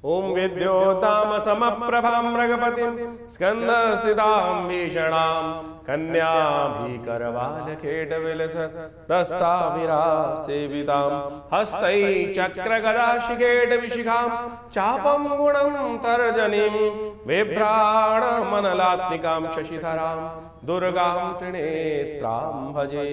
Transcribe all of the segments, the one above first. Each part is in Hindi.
ओम विद्योताम समप्रभां मृगपतिं स्कंदस्थितां भीषणां कन्याभिकरवालखेटविलसत्तस्ताभिरासेवितां हस्तैः चक्रगदाशिखेटविशिखां चापं गुणं तर्जनीं बिभ्राणमनलात्मिकां शशिधरां दुर्गां त्रिनेत्रां भजे।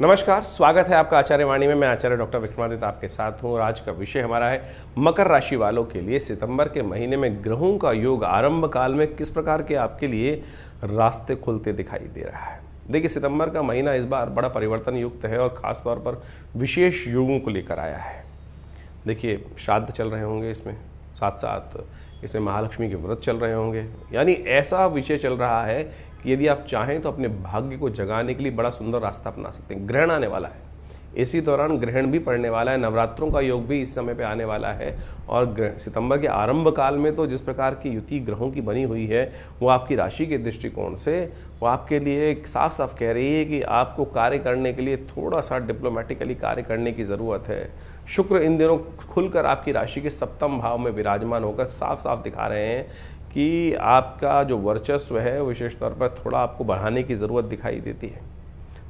नमस्कार, स्वागत है आपका आचार्य वाणी में। मैं आचार्य डॉक्टर विक्रमादित्य आपके साथ हूँ और आज का विषय हमारा है मकर राशि वालों के लिए सितंबर के महीने में ग्रहों का योग आरंभ काल में किस प्रकार के आपके लिए रास्ते खुलते दिखाई दे रहा है। देखिए, सितंबर का महीना इस बार बड़ा परिवर्तन युक्त है और ख़ास तौर पर विशेष योगों को लेकर आया है। देखिए, श्राद्ध चल रहे होंगे, इसमें साथ साथ इसमें महालक्ष्मी के व्रत चल रहे होंगे, यानी ऐसा विषय चल रहा है कि यदि आप चाहें तो अपने भाग्य को जगाने के लिए बड़ा सुंदर रास्ता अपना सकते हैं। ग्रहण आने वाला है, इसी दौरान ग्रहण भी पड़ने वाला है, नवरात्रों का योग भी इस समय पे आने वाला है और सितंबर के आरंभ काल में तो जिस प्रकार की युति ग्रहों की बनी हुई है वो आपकी राशि के दृष्टिकोण से वो आपके लिए साफ साफ कह रही है कि आपको कार्य करने के लिए थोड़ा सा डिप्लोमेटिकली कार्य करने की ज़रूरत है। शुक्र इन दिनों खुलकर आपकी राशि के सप्तम भाव में विराजमान होकर साफ साफ दिखा रहे हैं कि आपका जो वर्चस्व है विशेष तौर पर थोड़ा आपको बढ़ाने की ज़रूरत दिखाई देती है।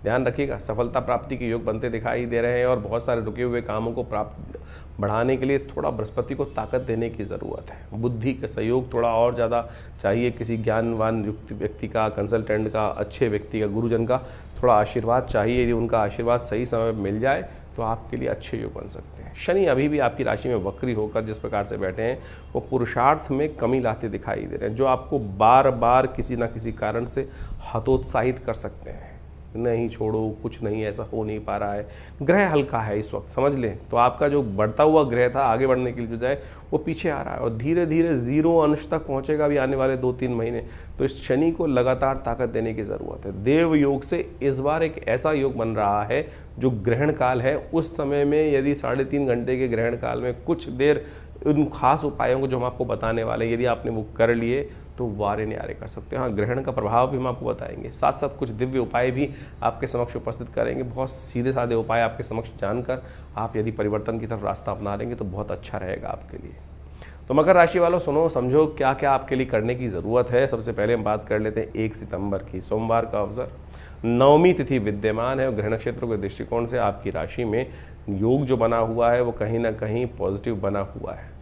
ध्यान रखिएगा, सफलता प्राप्ति के योग बनते दिखाई दे रहे हैं और बहुत सारे रुके हुए कामों को प्राप्त बढ़ाने के लिए थोड़ा बृहस्पति को ताकत देने की ज़रूरत है। बुद्धि का सहयोग थोड़ा और ज़्यादा चाहिए, किसी ज्ञानवान युक्त व्यक्ति का, कंसल्टेंट का, अच्छे व्यक्ति का, गुरुजन का थोड़ा आशीर्वाद चाहिए। यदि उनका आशीर्वाद सही समय में मिल जाए तो आपके लिए अच्छे योग बन सकते हैं। शनि अभी भी आपकी राशि में वक्री होकर जिस प्रकार से बैठे हैं वो पुरुषार्थ में कमी लाते दिखाई दे रहे हैं, जो आपको बार बार किसी न किसी कारण से हतोत्साहित कर सकते हैं। नहीं छोड़ो, कुछ नहीं, ऐसा हो नहीं पा रहा है। ग्रह हल्का है इस वक्त, समझ लें तो आपका जो बढ़ता हुआ ग्रह था आगे बढ़ने के बजाय वो पीछे आ रहा है और धीरे धीरे जीरो अंश तक पहुंचेगा भी आने वाले 2-3 महीने। तो इस शनि को लगातार ताकत देने की ज़रूरत है। देव योग से इस बार एक ऐसा योग बन रहा है जो ग्रहण काल है, उस समय में यदि 3.5 घंटे के ग्रहण काल में कुछ देर उन खास उपायों को जो हम आपको बताने वाले हैं यदि आपने वो कर लिए तो वारे न्यारे कर सकते हैं। हाँ, ग्रहण का प्रभाव भी हम आपको बताएंगे, साथ साथ कुछ दिव्य उपाय भी आपके समक्ष उपस्थित करेंगे। बहुत सीधे साधे उपाय आपके समक्ष जानकर आप यदि परिवर्तन की तरफ रास्ता अपना लेंगे तो बहुत अच्छा रहेगा आपके लिए। तो मकर राशि वालों, सुनो समझो क्या क्या आपके लिए करने की ज़रूरत है। सबसे पहले हम बात कर लेते हैं 1 सितंबर की, सोमवार का अवसर, नवमी तिथि विद्यमान है और ग्रहण क्षेत्रों के दृष्टिकोण से आपकी राशि में योग जो बना हुआ है वो कहीं ना कहीं पॉजिटिव बना हुआ है।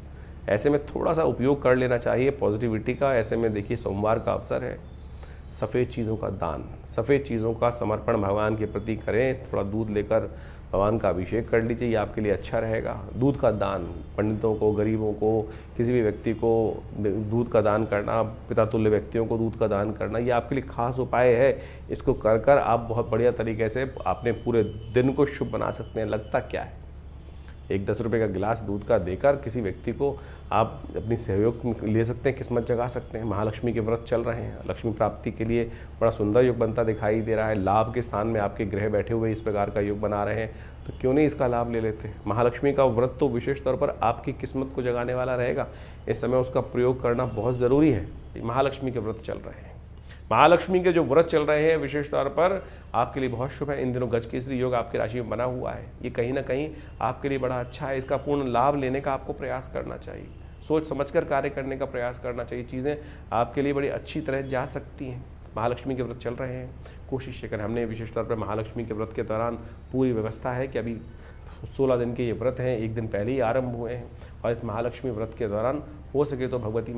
ऐसे में थोड़ा सा उपयोग कर लेना चाहिए पॉजिटिविटी का। ऐसे में देखिए, सोमवार का अवसर है, सफ़ेद चीज़ों का दान, सफ़ेद चीज़ों का समर्पण भगवान के प्रति करें। थोड़ा दूध लेकर भगवान का अभिषेक कर लीजिए, ये आपके लिए अच्छा रहेगा। दूध का दान, पंडितों को, गरीबों को, किसी भी व्यक्ति को दूध का दान करना, पिता तुल्य व्यक्तियों को दूध का दान करना, ये आपके लिए खास उपाय है। इसको कर कर आप बहुत बढ़िया तरीके से अपने पूरे दिन को शुभ बना सकते हैं। लगता क्या है, एक 10 रुपये का गिलास दूध का देकर किसी व्यक्ति को आप अपनी सहयोग ले सकते हैं, किस्मत जगा सकते हैं। महालक्ष्मी के व्रत चल रहे हैं, लक्ष्मी प्राप्ति के लिए बड़ा सुंदर योग बनता दिखाई दे रहा है। लाभ के स्थान में आपके ग्रह बैठे हुए इस प्रकार का योग बना रहे हैं, तो क्यों नहीं इसका लाभ ले लेते। महालक्ष्मी का व्रत तो विशेष तौर पर आपकी किस्मत को जगाने वाला रहेगा, इस समय उसका प्रयोग करना बहुत ज़रूरी है। महालक्ष्मी के व्रत चल रहे हैं, महालक्ष्मी के जो व्रत चल रहे हैं विशेष तौर पर आपके लिए बहुत शुभ है। इन दिनों गजकेसरी योग आपकी राशि में बना हुआ है, ये कहीं ना कहीं आपके लिए बड़ा अच्छा है। इसका पूर्ण लाभ लेने का आपको प्रयास करना चाहिए, सोच समझकर कार्य करने का प्रयास करना चाहिए। चीज़ें आपके लिए बड़ी अच्छी तरह जा सकती हैं। महालक्ष्मी के व्रत चल रहे हैं, कोशिश ये करें। हमने विशेष तौर पर महालक्ष्मी के व्रत के दौरान पूरी व्यवस्था है कि अभी 16 दिन के ये व्रत हैं, एक दिन पहले ही आरंभ हुए हैं और इस महालक्ष्मी व्रत के दौरान हो सके तो भगवती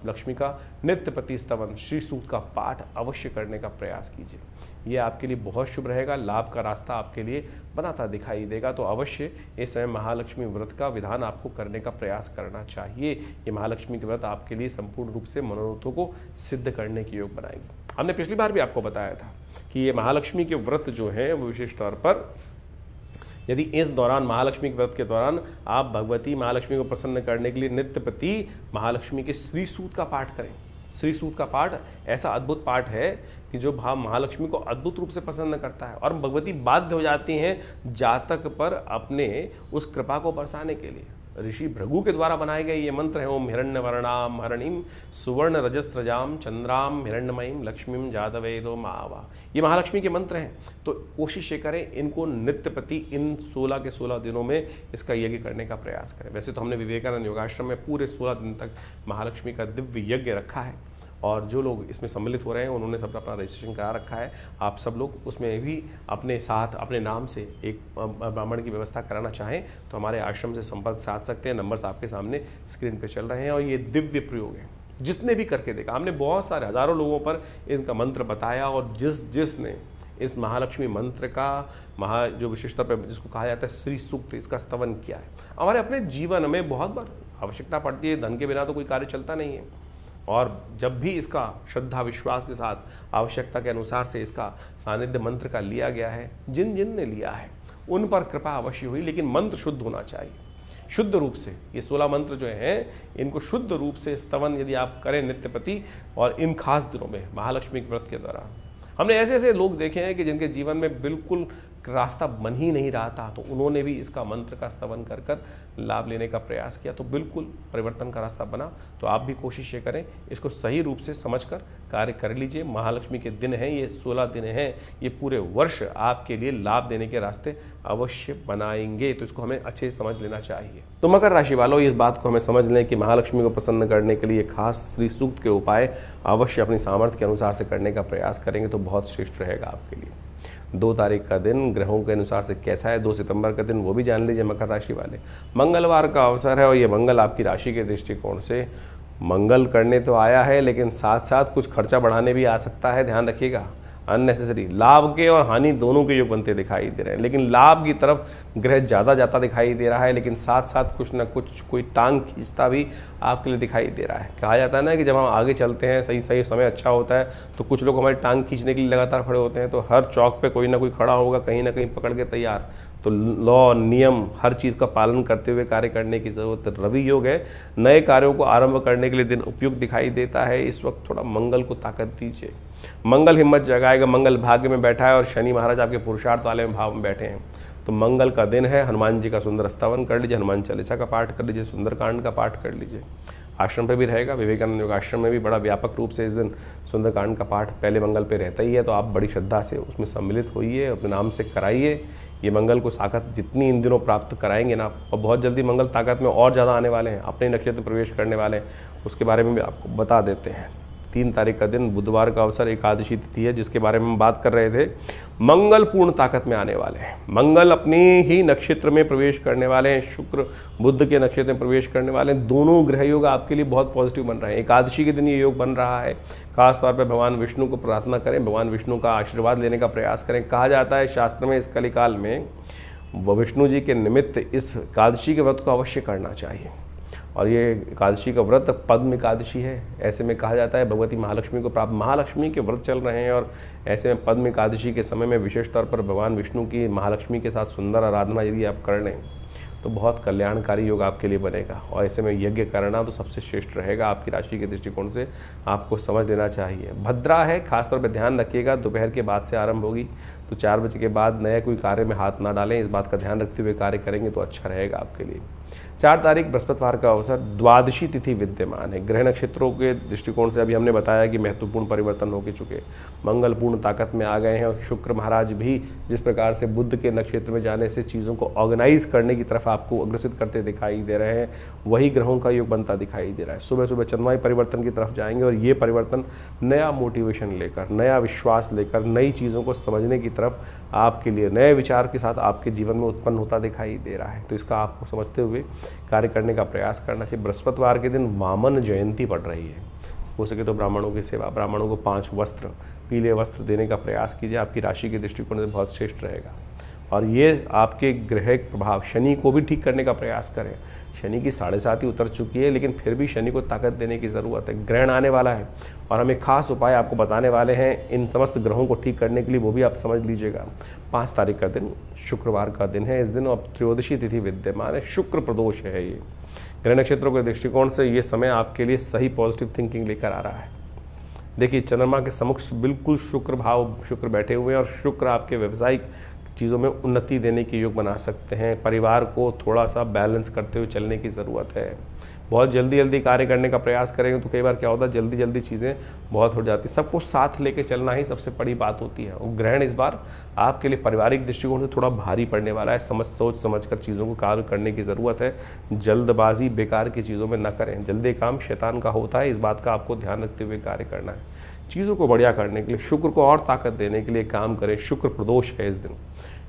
लक्ष्मी का नित्य प्रति स्तवन श्री सूक्त का पाठ अवश्य करने का प्रयास कीजिए। ये आपके लिए बहुत शुभ रहेगा, लाभ का रास्ता आपके लिए बनाता दिखाई देगा। तो अवश्य इस समय महालक्ष्मी व्रत का विधान आपको करने का प्रयास करना चाहिए। ये महालक्ष्मी के व्रत आपके लिए संपूर्ण रूप से मनोरथों को सिद्ध करने की योग बनाएगी। हमने पिछली बार भी आपको बताया था कि ये महालक्ष्मी के व्रत जो है वो विशेष तौर पर यदि इस दौरान महालक्ष्मी के व्रत के दौरान आप भगवती महालक्ष्मी को प्रसन्न करने के लिए नित्य प्रति महालक्ष्मी के श्री सूक्त का पाठ करें। श्री सूक्त का पाठ ऐसा अद्भुत पाठ है कि जो महालक्ष्मी को अद्भुत रूप से प्रसन्न करता है और भगवती बाध्य हो जाती हैं जातक पर अपने उस कृपा को बरसाने के लिए। ऋषि भृगु के द्वारा बनाए गए ये मंत्र हैं। ओम हिरण्यवर्णाम हरणीम सुवर्ण रजस्त्रजाम चंद्राम हिरण्यमयीम लक्ष्मीम जातवेदो मावा, ये महालक्ष्मी के मंत्र हैं। तो कोशिश ये करें इनको नित्य प्रति इन 16 के 16 दिनों में इसका यज्ञ करने का प्रयास करें। वैसे तो हमने विवेकानंद योगाश्रम में पूरे 16 दिन तक महालक्ष्मी का दिव्य यज्ञ रखा है, और जो लोग इसमें सम्मिलित हो रहे हैं उन्होंने सब अपना रजिस्ट्रेशन करा रखा है। आप सब लोग उसमें भी अपने साथ अपने नाम से एक ब्राह्मण की व्यवस्था कराना चाहें तो हमारे आश्रम से संपर्क साध सकते हैं। नंबर्स आपके सामने स्क्रीन पे चल रहे हैं। और ये दिव्य प्रयोग है, जिसने भी करके देखा, हमने बहुत सारे हज़ारों लोगों पर इनका मंत्र बताया, और जिसने इस महालक्ष्मी मंत्र का जो विशेषता पर जिसको कहा जाता है श्री सूक्त, इसका स्तवन किया है। हमारे अपने जीवन में बहुत बार आवश्यकता पड़ती है, धन के बिना तो कोई कार्य चलता नहीं है, और जब भी इसका श्रद्धा विश्वास के साथ आवश्यकता के अनुसार से इसका सानिध्य मंत्र का लिया गया है, जिन ने लिया है उन पर कृपा अवश्य हुई। लेकिन मंत्र शुद्ध होना चाहिए, शुद्ध रूप से। ये 16 मंत्र जो हैं इनको शुद्ध रूप से स्तवन यदि आप करें नित्य प्रति, और इन खास दिनों में महालक्ष्मी के व्रत के दौरान। हमने ऐसे ऐसे लोग देखे हैं कि जिनके जीवन में बिल्कुल रास्ता बन ही नहीं रहा था, तो उन्होंने भी इसका मंत्र का स्तवन कर कर लाभ लेने का प्रयास किया, तो बिल्कुल परिवर्तन का रास्ता बना। तो आप भी कोशिश ये करें, इसको सही रूप से समझकर कार्य कर लीजिए। महालक्ष्मी के दिन हैं ये, 16 दिन हैं, ये पूरे वर्ष आपके लिए लाभ देने के रास्ते अवश्य बनाएंगे। तो इसको हमें अच्छे से समझ लेना चाहिए। तो मकर राशि वालों, इस बात को हमें समझ लें कि महालक्ष्मी को प्रसन्न करने के लिए खास श्री सूक्त के उपाय अवश्य अपनी सामर्थ्य के अनुसार से करने का प्रयास करेंगे तो बहुत श्रेष्ठ रहेगा आपके लिए। 2 तारीख का दिन ग्रहों के अनुसार से कैसा है, 2 सितंबर का दिन वो भी जान लीजिए मकर राशि वाले। मंगलवार का अवसर है, और ये मंगल आपकी राशि के दृष्टिकोण से मंगल करने तो आया है, लेकिन साथ साथ कुछ खर्चा बढ़ाने भी आ सकता है, ध्यान रखिएगा। अननेसेसरी लाभ के और हानि दोनों के योग बनते दिखाई दे रहे हैं, लेकिन लाभ की तरफ ग्रह ज़्यादा जाता दिखाई दे रहा है, लेकिन साथ साथ कुछ ना कुछ कोई टांग खींचता भी आपके लिए दिखाई दे रहा है। कहा जाता है ना कि जब हम आगे चलते हैं, सही सही समय अच्छा होता है, तो कुछ लोग हमारी टांग खींचने के लिए लगातार खड़े होते हैं। तो हर चौक पे कोई ना कोई खड़ा होगा, कहीं ना कहीं पकड़ के तैयार। तो लॉ नियम हर चीज़ का पालन करते हुए कार्य करने की ज़रूरत। रवि योग है, नए कार्यों को आरंभ करने के लिए दिन उपयुक्त दिखाई देता है। इस वक्त थोड़ा मंगल को ताकत दीजिए, मंगल हिम्मत जगाएगा। मंगल भाग्य में बैठा है और शनि महाराज आपके पुरुषार्थ वाले भाव में बैठे हैं, तो मंगल का दिन है। हनुमान जी का सुंदर स्तवन कर लीजिए, हनुमान चालीसा का पाठ कर लीजिए, सुंदरकांड का पाठ कर लीजिए। आश्रम पे भी रहेगा, विवेकानंद योग आश्रम में भी बड़ा व्यापक रूप से इस दिन सुंदरकांड का पाठ पहले मंगल पे रहता ही है, तो आप बड़ी श्रद्धा से उसमें सम्मिलित होइए, अपने नाम से कराइए। ये मंगल को ताकत जितनी इन दिनों प्राप्त कराएंगे ना, और बहुत जल्दी मंगल ताकत में और ज़्यादा आने वाले हैं, अपने नक्षत्र प्रवेश करने वाले हैं, उसके बारे में भी आपको बता देते हैं। 3 तारीख का दिन बुधवार का अवसर, एकादशी तिथि है, जिसके बारे में हम बात कर रहे थे। मंगल पूर्ण ताकत में आने वाले हैं, मंगल अपने ही नक्षत्र में प्रवेश करने वाले हैं, शुक्र बुध के नक्षत्र में प्रवेश करने वाले हैं। दोनों ग्रह योग आपके लिए बहुत पॉजिटिव बन रहे हैं। एकादशी के दिन ये योग बन रहा है। खासतौर पर भगवान विष्णु को प्रार्थना करें, भगवान विष्णु का आशीर्वाद लेने का प्रयास करें। कहा जाता है शास्त्र में, इस कलिकाल में विष्णु जी के निमित्त इस एकादशी के व्रत को अवश्य करना चाहिए, और ये एकादशी का व्रत पद्म एकादशी है। ऐसे में कहा जाता है भगवती महालक्ष्मी को प्राप्त, महालक्ष्मी के व्रत चल रहे हैं, और ऐसे में पद्म एकादशी के समय में विशेष तौर पर भगवान विष्णु की महालक्ष्मी के साथ सुंदर आराधना यदि आप कर लें तो बहुत कल्याणकारी योग आपके लिए बनेगा। और ऐसे में यज्ञ करना तो सबसे श्रेष्ठ रहेगा। आपकी राशि के दृष्टिकोण से आपको समझ लेना चाहिए। भद्रा है, खासतौर पर ध्यान रखिएगा, दोपहर के बाद से आरंभ होगी, तो 4 बजे के बाद नए कोई कार्य में हाथ ना डालें। इस बात का ध्यान रखते हुए कार्य करेंगे तो अच्छा रहेगा आपके लिए। 4 तारीख बृहस्पतिवार का अवसर, द्वादशी तिथि विद्यमान है। ग्रह नक्षत्रों के दृष्टिकोण से अभी हमने बताया कि महत्वपूर्ण परिवर्तन हो के चुके, मंगल पूर्ण ताकत में आ गए हैं, और शुक्र महाराज भी जिस प्रकार से बुध के नक्षत्र में जाने से चीज़ों को ऑर्गेनाइज करने की तरफ आपको अग्रसित करते दिखाई दे रहे हैं, वही ग्रहों का योग बनता दिखाई दे रहा है। सुबह सुबह चंद्रमाई परिवर्तन की तरफ जाएंगे, और ये परिवर्तन नया मोटिवेशन लेकर, नया विश्वास लेकर, नई चीज़ों को समझने की तरफ आपके लिए नए विचार के साथ आपके जीवन में उत्पन्न होता दिखाई दे रहा है। तो इसका आपको समझते हुए कार्य करने का प्रयास करना चाहिए। बृहस्पतिवार के दिन वामन जयंती पड़ रही है, हो सके तो ब्राह्मणों की सेवा, ब्राह्मणों को 5 वस्त्र, पीले वस्त्र देने का प्रयास कीजिए। आपकी राशि के दृष्टिकोण से बहुत श्रेष्ठ रहेगा। और ये आपके ग्रह प्रभाव, शनि को भी ठीक करने का प्रयास करें। शनि की 7.5 ही उतर चुकी है, लेकिन फिर भी शनि को ताकत देने की ज़रूरत है। ग्रहण आने वाला है, और हमें खास उपाय आपको बताने वाले हैं इन समस्त ग्रहों को ठीक करने के लिए, वो भी आप समझ लीजिएगा। 5 तारीख का दिन शुक्रवार का दिन है। इस दिन अब त्रयोदशी तिथि विद्यमान है, शुक्र प्रदोष है। ये ग्रह नक्षत्रों के दृष्टिकोण से ये समय आपके लिए सही पॉजिटिव थिंकिंग लेकर आ रहा है। देखिए, चंद्रमा के समक्ष बिल्कुल शुक्र बैठे हुए हैं, और शुक्र आपके व्यवसायिक चीज़ों में उन्नति देने के योग बना सकते हैं। परिवार को थोड़ा सा बैलेंस करते हुए चलने की ज़रूरत है। बहुत जल्दी जल्दी कार्य करने का प्रयास करेंगे तो कई बार क्या होता है, जल्दी जल्दी चीज़ें बहुत हो जाती। सबको साथ लेके चलना ही सबसे बड़ी बात होती है। और ग्रहण इस बार आपके लिए पारिवारिक दृष्टिकोण से थोड़ा भारी पड़ने वाला है। सोच समझ कर चीज़ों को कार्य करने की ज़रूरत है। जल्दबाजी बेकार की चीज़ों में न करें। जल्दी काम शैतान का होता है, इस बात का आपको ध्यान रखते हुए कार्य करना है। चीज़ों को बढ़िया करने के लिए, शुक्र को और ताकत देने के लिए काम करें। शुक्र प्रदोष है इस दिन।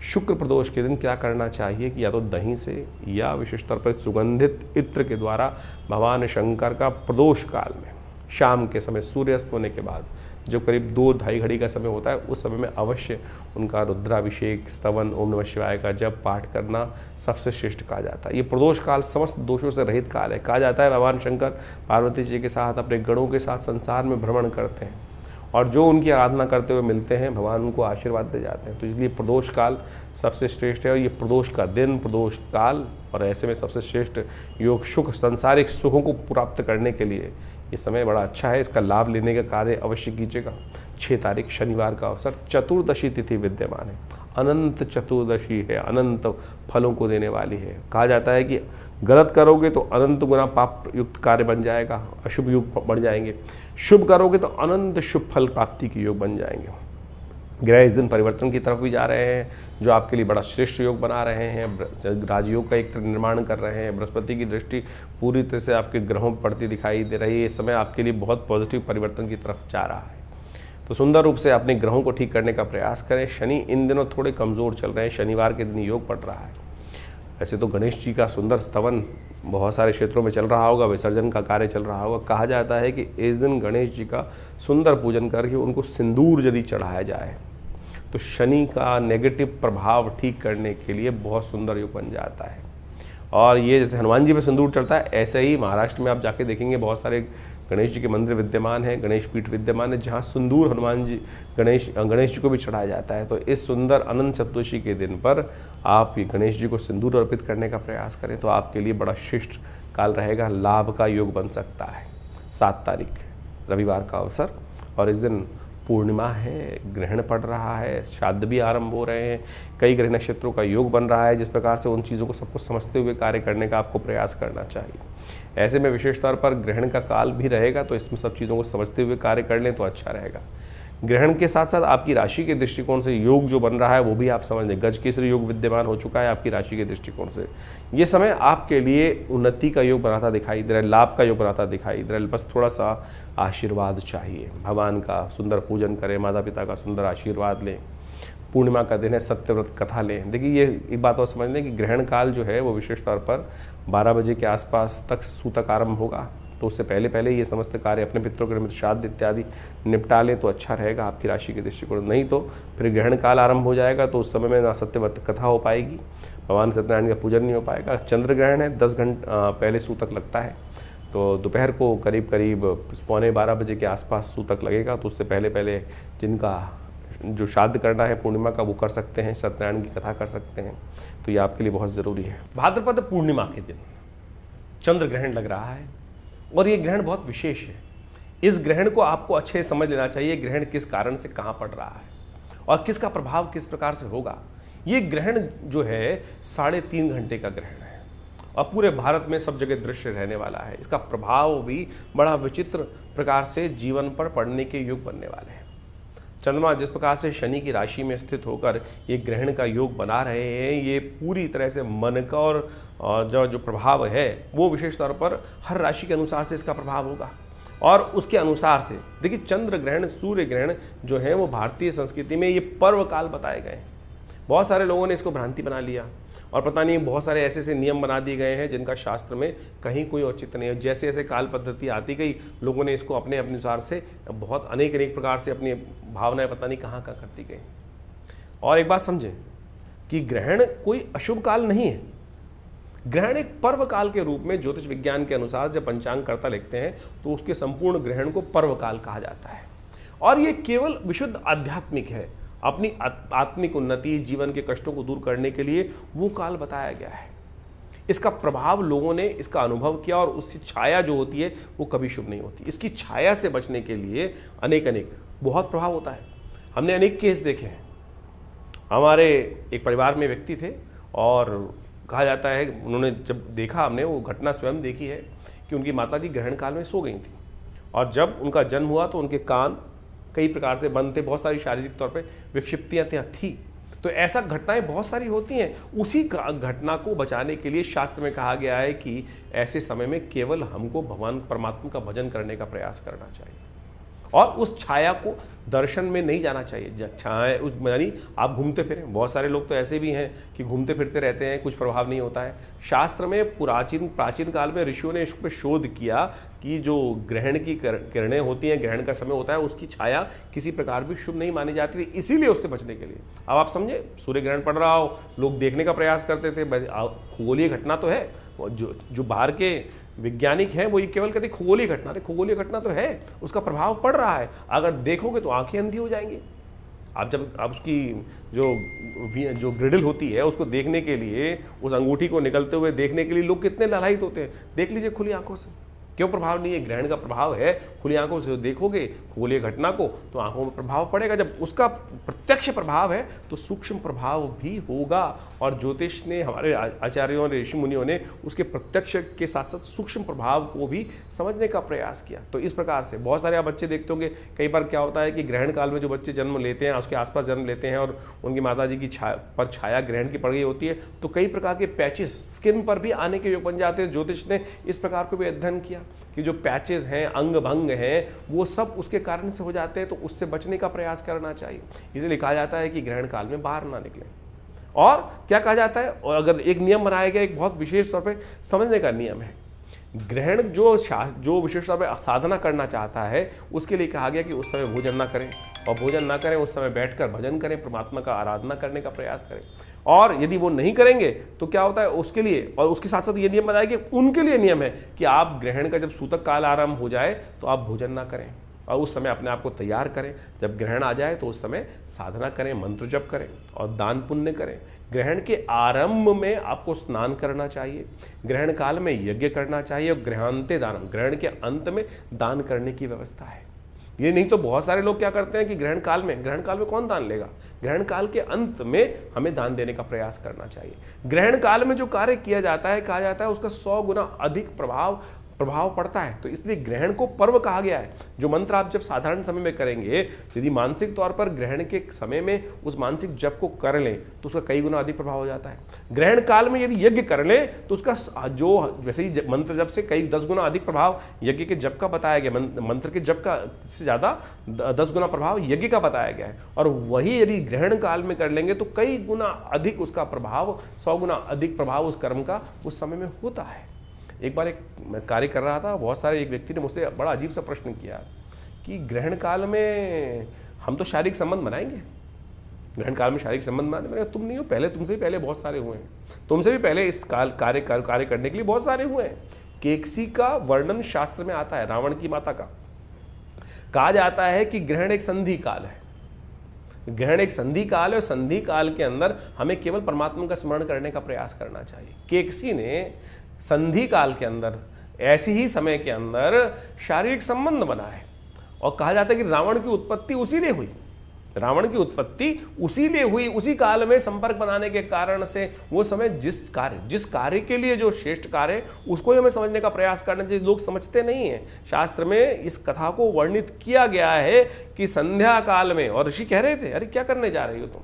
शुक्र प्रदोष के दिन क्या करना चाहिए कि या तो दही से या विशेष तौर पर सुगंधित इत्र के द्वारा भगवान शंकर का प्रदोष काल में शाम के समय सूर्यास्त होने के बाद जो करीब 2-2.5 घड़ी का समय होता है, उस समय में अवश्य उनका रुद्राभिषेक, स्तवन, ओम नमः शिवाय का जप पाठ करना सबसे श्रेष्ठ कहा जाता है। ये प्रदोष काल समस्त दोषों से रहित काल है। कहा जाता है भगवान शंकर पार्वती जी के साथ अपने गणों के साथ संसार में भ्रमण करते हैं और जो उनकी आराधना करते हुए मिलते हैं भगवान उनको आशीर्वाद दे जाते हैं। तो इसलिए प्रदोष काल सबसे श्रेष्ठ है और ये प्रदोष का दिन, प्रदोष काल, और ऐसे में सबसे श्रेष्ठ योग सुख, सांसारिक सुखों को प्राप्त करने के लिए ये समय बड़ा अच्छा है। इसका लाभ लेने का कार्य अवश्य कीजिएगा। 6 तारीख शनिवार का अवसर, चतुर्दशी तिथि विद्यमान है। अनंत चतुर्दशी है, अनंत फलों को देने वाली है। कहा जाता है कि गलत करोगे तो अनंत गुना पाप युक्त कार्य बन जाएगा, अशुभ योग बढ़ जाएंगे। शुभ करोगे तो अनंत शुभ फल प्राप्ति के योग बन जाएंगे। ग्रह इस दिन परिवर्तन की तरफ भी जा रहे हैं, जो आपके लिए बड़ा श्रेष्ठ योग बना रहे हैं। राजयोग का एक निर्माण कर रहे हैं। बृहस्पति की दृष्टि पूरी तरह से आपके ग्रहों पर पड़ती दिखाई दे रही है। इस समय आपके लिए बहुत पॉजिटिव परिवर्तन की तरफ जा रहा है। तो सुंदर रूप से अपने ग्रहों को ठीक करने का प्रयास करें। शनि इन दिनों थोड़े कमज़ोर चल रहे हैं। शनिवार के दिन योग पड़ रहा है। वैसे तो गणेश जी का सुंदर स्तवन बहुत सारे क्षेत्रों में चल रहा होगा, विसर्जन का कार्य चल रहा होगा। कहा जाता है कि इस दिन गणेश जी का सुंदर पूजन करके उनको सिंदूर यदि चढ़ाया जाए तो शनि का नेगेटिव प्रभाव ठीक करने के लिए बहुत सुंदर योग बन जाता है। और ये जैसे हनुमान जी पे सिंदूर चढ़ता है, ऐसे ही महाराष्ट्र में आप जाके देखेंगे बहुत सारे गणेश जी के मंदिर विद्यमान हैं, गणेश पीठ विद्यमान है, जहाँ सिंदूर हनुमान जी गणेश जी को भी चढ़ाया जाता है। तो इस सुंदर अनंत चतुर्दशी के दिन पर आप ये गणेश जी को सिंदूर अर्पित करने का प्रयास करें तो आपके लिए बड़ा शिष्ट काल रहेगा। लाभ का योग बन सकता है। 7 तारीख रविवार का अवसर, और इस दिन पूर्णिमा है, ग्रहण पड़ रहा है, श्राद्ध भी आरंभ हो रहे हैं, कई ग्रह नक्षत्रों का योग बन रहा है। जिस प्रकार से उन चीज़ों को सबको समझते हुए कार्य करने का आपको प्रयास करना चाहिए। ऐसे में विशेष तौर पर ग्रहण का काल भी रहेगा, तो इसमें सब चीज़ों को समझते हुए कार्य कर लें तो अच्छा रहेगा। ग्रहण के साथ साथ आपकी राशि के दृष्टिकोण से योग जो बन रहा है वो भी आप समझ लें। गज केसरी योग विद्यमान हो चुका है आपकी राशि के दृष्टिकोण से। ये समय आपके लिए उन्नति का योग बनाता दिखाई दे रहा है, लाभ का योग बनाता दिखाई दे रहा है। बस थोड़ा सा आशीर्वाद चाहिए। भगवान का सुंदर पूजन करें, माता पिता का सुंदर आशीर्वाद लें। पूर्णिमा का दिन है, सत्यव्रत कथा लें। देखिए ये एक बात और समझ लें कि ग्रहण काल जो है वो विशेष तौर पर 12 बजे के आसपास तक सूतक आरंभ होगा, तो उससे पहले पहले ये समस्त कार्य अपने पितरों के निमित्त श्राद्ध इत्यादि निपटा लें तो अच्छा रहेगा आपकी राशि के दृष्टिकोण। नहीं तो फिर ग्रहण काल आरंभ हो जाएगा तो उस समय में ना सत्यव्रत कथा हो पाएगी, भगवान सत्यनारायण का पूजन नहीं हो पाएगा। चंद्र ग्रहण है, 10 घंटे पहले सूतक लगता है, तो दोपहर को करीब 11:15 बजे के आसपास सूतक लगेगा। तो उससे पहले पहले जिनका जो श्राद्ध करना है पूर्णिमा का वो कर सकते हैं, सत्यनारायण की कथा कर सकते हैं। तो ये आपके लिए बहुत ज़रूरी है। भाद्रपद पूर्णिमा के दिन चंद्र ग्रहण लग रहा है और ये ग्रहण बहुत विशेष है। इस ग्रहण को आपको अच्छे से समझ लेना चाहिए। ग्रहण किस कारण से कहाँ पड़ रहा है और किसका प्रभाव किस प्रकार से होगा। ये ग्रहण जो है 3.5 घंटे का ग्रहण है और पूरे भारत में सब जगह दृश्य रहने वाला है। इसका प्रभाव भी बड़ा विचित्र प्रकार से जीवन पर पड़ने के योग बनने वाले हैं। चंद्रमा जिस प्रकार से शनि की राशि में स्थित होकर ये ग्रहण का योग बना रहे हैं, ये पूरी तरह से मन का और जो प्रभाव है वो विशेष तौर पर हर राशि के अनुसार से इसका प्रभाव होगा। और उसके अनुसार से देखिए चंद्र ग्रहण, सूर्य ग्रहण जो है वो भारतीय संस्कृति में ये पर्व काल बताए गए हैं। बहुत सारे लोगों ने इसको भ्रांति बना लिया और पता नहीं बहुत सारे ऐसे ऐसे नियम बना दिए गए हैं जिनका शास्त्र में कहीं कोई औचित्य नहीं है। जैसे जैसे काल पद्धति आती गई लोगों ने इसको अपने अनुसार से बहुत अनेक प्रकार से अपनी भावनाएं पता नहीं कहाँ करती गई। और एक बात समझें कि ग्रहण कोई अशुभ काल नहीं है। ग्रहण एक पर्व काल के रूप में ज्योतिष विज्ञान के अनुसार जब पंचांगकर्ता लिखते हैं तो उसके संपूर्ण ग्रहण को पर्व काल कहा जाता है। और ये केवल विशुद्ध आध्यात्मिक है, अपनी आत्मिक उन्नति, जीवन के कष्टों को दूर करने के लिए वो काल बताया गया है। इसका प्रभाव लोगों ने इसका अनुभव किया और उसकी छाया जो होती है वो कभी शुभ नहीं होती। इसकी छाया से बचने के लिए अनेक बहुत प्रभाव होता है। हमने अनेक केस देखे हैं, हमारे एक परिवार में व्यक्ति थे और कहा जाता है, उन्होंने जब देखा, हमने वो घटना स्वयं देखी है कि उनकी माताजी ग्रहण काल में सो गई थी और जब उनका जन्म हुआ तो उनके कान कई प्रकार से बंद थे, बहुत सारी शारीरिक तौर पे विक्षिप्तियाँ थी। तो ऐसा घटनाएं बहुत सारी होती हैं। उसी घटना को बचाने के लिए शास्त्र में कहा गया है कि ऐसे समय में केवल हमको भगवान परमात्मा का भजन करने का प्रयास करना चाहिए और उस छाया को दर्शन में नहीं जाना चाहिए। छाया उस यानी आप घूमते फिरें, बहुत सारे लोग तो ऐसे भी हैं कि घूमते फिरते रहते हैं, कुछ प्रभाव नहीं होता है। शास्त्र में प्राचीन काल में ऋषियों ने इस पर शोध किया कि जो ग्रहण की किरणें होती हैं, ग्रहण का समय होता है, उसकी छाया किसी प्रकार भी शुभ नहीं मानी जाती थी, इसीलिए उससे बचने के लिए। अब आप समझे, सूर्य ग्रहण पड़ रहा हो, लोग देखने का प्रयास करते थे। खगोलीय घटना तो है, जो बाहर के वैज्ञानिक हैं वो ये केवल कहते खगोलीय घटना तो है, उसका प्रभाव पड़ रहा है। अगर देखोगे तो आंखें अंधी हो जाएंगी। आप उसकी जो ग्रिडल होती है उसको देखने के लिए, उस अंगूठी को निकलते हुए देखने के लिए लोग कितने लालायित होते हैं। देख लीजिए खुली आंखों से, क्यों प्रभाव नहीं है? ग्रहण का प्रभाव है। खुली आंखों से देखोगे खगोलीय घटना को तो आंखों में प्रभाव पड़ेगा। जब उसका प्रत्यक्ष प्रभाव है तो सूक्ष्म प्रभाव भी होगा। और ज्योतिष ने, हमारे आचार्यों ने, ऋषि मुनियों ने उसके प्रत्यक्ष के साथ साथ सूक्ष्म प्रभाव को भी समझने का प्रयास किया। तो इस प्रकार से बहुत सारे आप बच्चे देखते होंगे, कई बार क्या होता है कि ग्रहण काल में जो बच्चे जन्म लेते हैं, उसके आसपास जन्म लेते हैं और उनकी माताजी की छाया ग्रहण की पड़ गई होती है, तो कई प्रकार के पैचेस स्किन पर भी आने के योग बन जाते हैं। ज्योतिष ने इस प्रकार को भी अध्ययन किया कि जो पैचेस हैं, अंग भंग हैं, वो सब उसके कारण से हो जाते हैं, तो उससे बचने का प्रयास करना चाहिए। इसलिए कहा जाता है कि ग्रहण काल में बाहर ना निकलें। और क्या कहा जाता है, और अगर एक नियम बनाया गया, एक बहुत विशेष तौर पे समझने का नियम है, ग्रहण जो विशेष तौर पे साधना करना चाहता है उसके लिए कहा गया कि उस समय भोजन ना करें, और भोजन ना करें उस समय बैठकर भजन करें, परमात्मा का आराधना करने का प्रयास करें। और यदि वो नहीं करेंगे तो क्या होता है उसके लिए, और उसके साथ साथ ये नियम बताया कि उनके लिए नियम है कि आप ग्रहण का जब सूतक काल आरंभ हो जाए तो आप भोजन ना करें और उस समय अपने आप को तैयार करें। जब ग्रहण आ जाए तो उस समय साधना करें, मंत्र जप करें और दान पुण्य करें। ग्रहण के आरंभ में आपको स्नान करना चाहिए, ग्रहण काल में यज्ञ करना चाहिए और ग्रहांते दानम, ग्रहण के अंत में दान करने की व्यवस्था है। ये नहीं तो बहुत सारे लोग क्या करते हैं कि ग्रहण काल में कौन दान लेगा? ग्रहण काल के अंत में हमें दान देने का प्रयास करना चाहिए। ग्रहण काल में जो कार्य किया जाता है, कहा जाता है उसका 100 गुना अधिक प्रभाव पड़ता है। तो इसलिए ग्रहण को पर्व कहा गया है। जो मंत्र आप जब साधारण समय में करेंगे, यदि मानसिक तौर पर ग्रहण के समय में उस मानसिक जप को कर लें तो उसका कई गुना अधिक प्रभाव हो जाता है। ग्रहण काल में यदि यज्ञ कर लें तो उसका जो वैसे ही मंत्र जप से कई 10 गुना अधिक प्रभाव यज्ञ के जप का बताया गया। मंत्र के जप का से ज्यादा 10 गुना प्रभाव यज्ञ का बताया गया है। और वही यदि ग्रहण काल में कर लेंगे तो कई गुना अधिक उसका प्रभाव, 100 गुना अधिक प्रभाव उस कर्म का उस समय में होता है। एक बार मैं कार्य कर रहा था, बहुत सारे एक व्यक्ति ने मुझसे बड़ा अजीब सा प्रश्न किया कि ग्रहण काल में हम तो शारीरिक संबंध बनाएंगे, ग्रहण काल में शारीरिक संबंध बनाते। मैंने कहा तुम नहीं हो, पहले तुमसे भी पहले बहुत सारे हुए हैं, तुमसे भी पहले इस कार्य करने के लिए बहुत सारे हुए हैं। केकसी का वर्णन शास्त्र में आता है, रावण की माता का। कहा जाता है कि ग्रहण एक संधि काल है, ग्रहण एक संधि काल है और संधि काल के अंदर हमें केवल परमात्मा का स्मरण करने का प्रयास करना चाहिए। केकसी ने संधि काल के अंदर, ऐसे ही समय के अंदर शारीरिक संबंध बना है। और कहा जाता है कि रावण की उत्पत्ति उसी लिए हुई, उसी काल में संपर्क बनाने के कारण से वो समय जिस कार्य के लिए जो श्रेष्ठ कार्य है उसको ही हमें समझने का प्रयास करना चाहिए। लोग समझते नहीं है। शास्त्र में इस कथा को वर्णित किया गया है कि संध्या काल में, और ऋषि कह रहे थे अरे क्या करने जा रही हो तुम,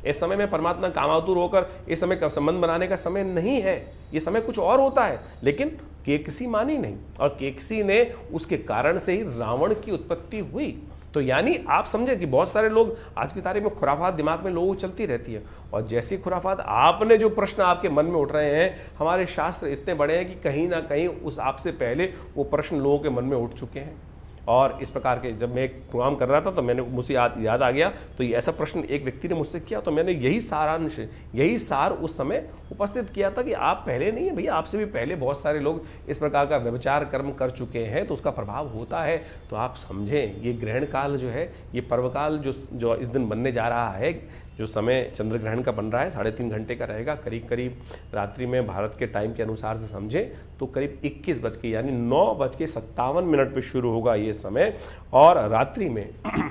इस समय में परमात्मा कामातुर होकर इस समय का संबंध बनाने का समय नहीं है, ये समय कुछ और होता है। लेकिन केकसी मानी नहीं, और केकसी ने उसके कारण से ही रावण की उत्पत्ति हुई। तो यानी आप समझे कि बहुत सारे लोग आज की तारीख में खुराफात दिमाग में लोगों को चलती रहती है, और जैसी खुराफात आपने जो प्रश्न आपके मन में उठ रहे हैं, हमारे शास्त्र इतने बड़े हैं कि कहीं ना कहीं उस आपसे पहले वो प्रश्न लोगों के मन में उठ चुके हैं। और इस प्रकार के जब मैं एक प्रोग्राम कर रहा था तो मुझे याद आ गया, तो ये ऐसा प्रश्न एक व्यक्ति ने मुझसे किया, तो मैंने यही सार उस समय उपस्थित किया था कि आप पहले नहीं है भैया, आपसे भी पहले बहुत सारे लोग इस प्रकार का व्यभिचार कर्म कर चुके हैं, तो उसका प्रभाव होता है। तो आप समझें, ये ग्रहण काल जो है, ये पर्वकाल जो इस दिन बनने जा रहा है, जो समय चंद्र ग्रहण का बन रहा है 3.5 घंटे का रहेगा, करीब रात्रि में भारत के टाइम के अनुसार से समझें तो करीब 21 बज के यानी 9:57 पे शुरू होगा ये समय, और रात्रि में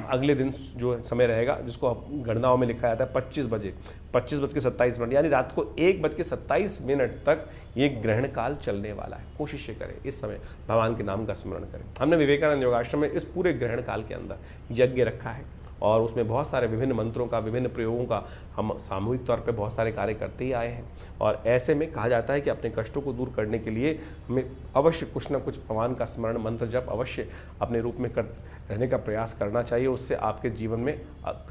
अगले दिन जो समय रहेगा, जिसको गणनाओं में लिखा जाता है 25 बजे, 25:27, यानी रात को 1:27 तक ये ग्रहण काल चलने वाला है। कोशिश करें इस समय भगवान के नाम का स्मरण करें। हमने विवेकानंद योगाश्रम में इस पूरे ग्रहण काल के अंदर यज्ञ रखा है और उसमें बहुत सारे विभिन्न मंत्रों का, विभिन्न प्रयोगों का हम सामूहिक तौर पे बहुत सारे कार्य करते ही आए हैं। और ऐसे में कहा जाता है कि अपने कष्टों को दूर करने के लिए हमें अवश्य कुछ ना कुछ भगवान का स्मरण, मंत्र जप अवश्य अपने रूप में रहने का प्रयास करना चाहिए। उससे आपके जीवन में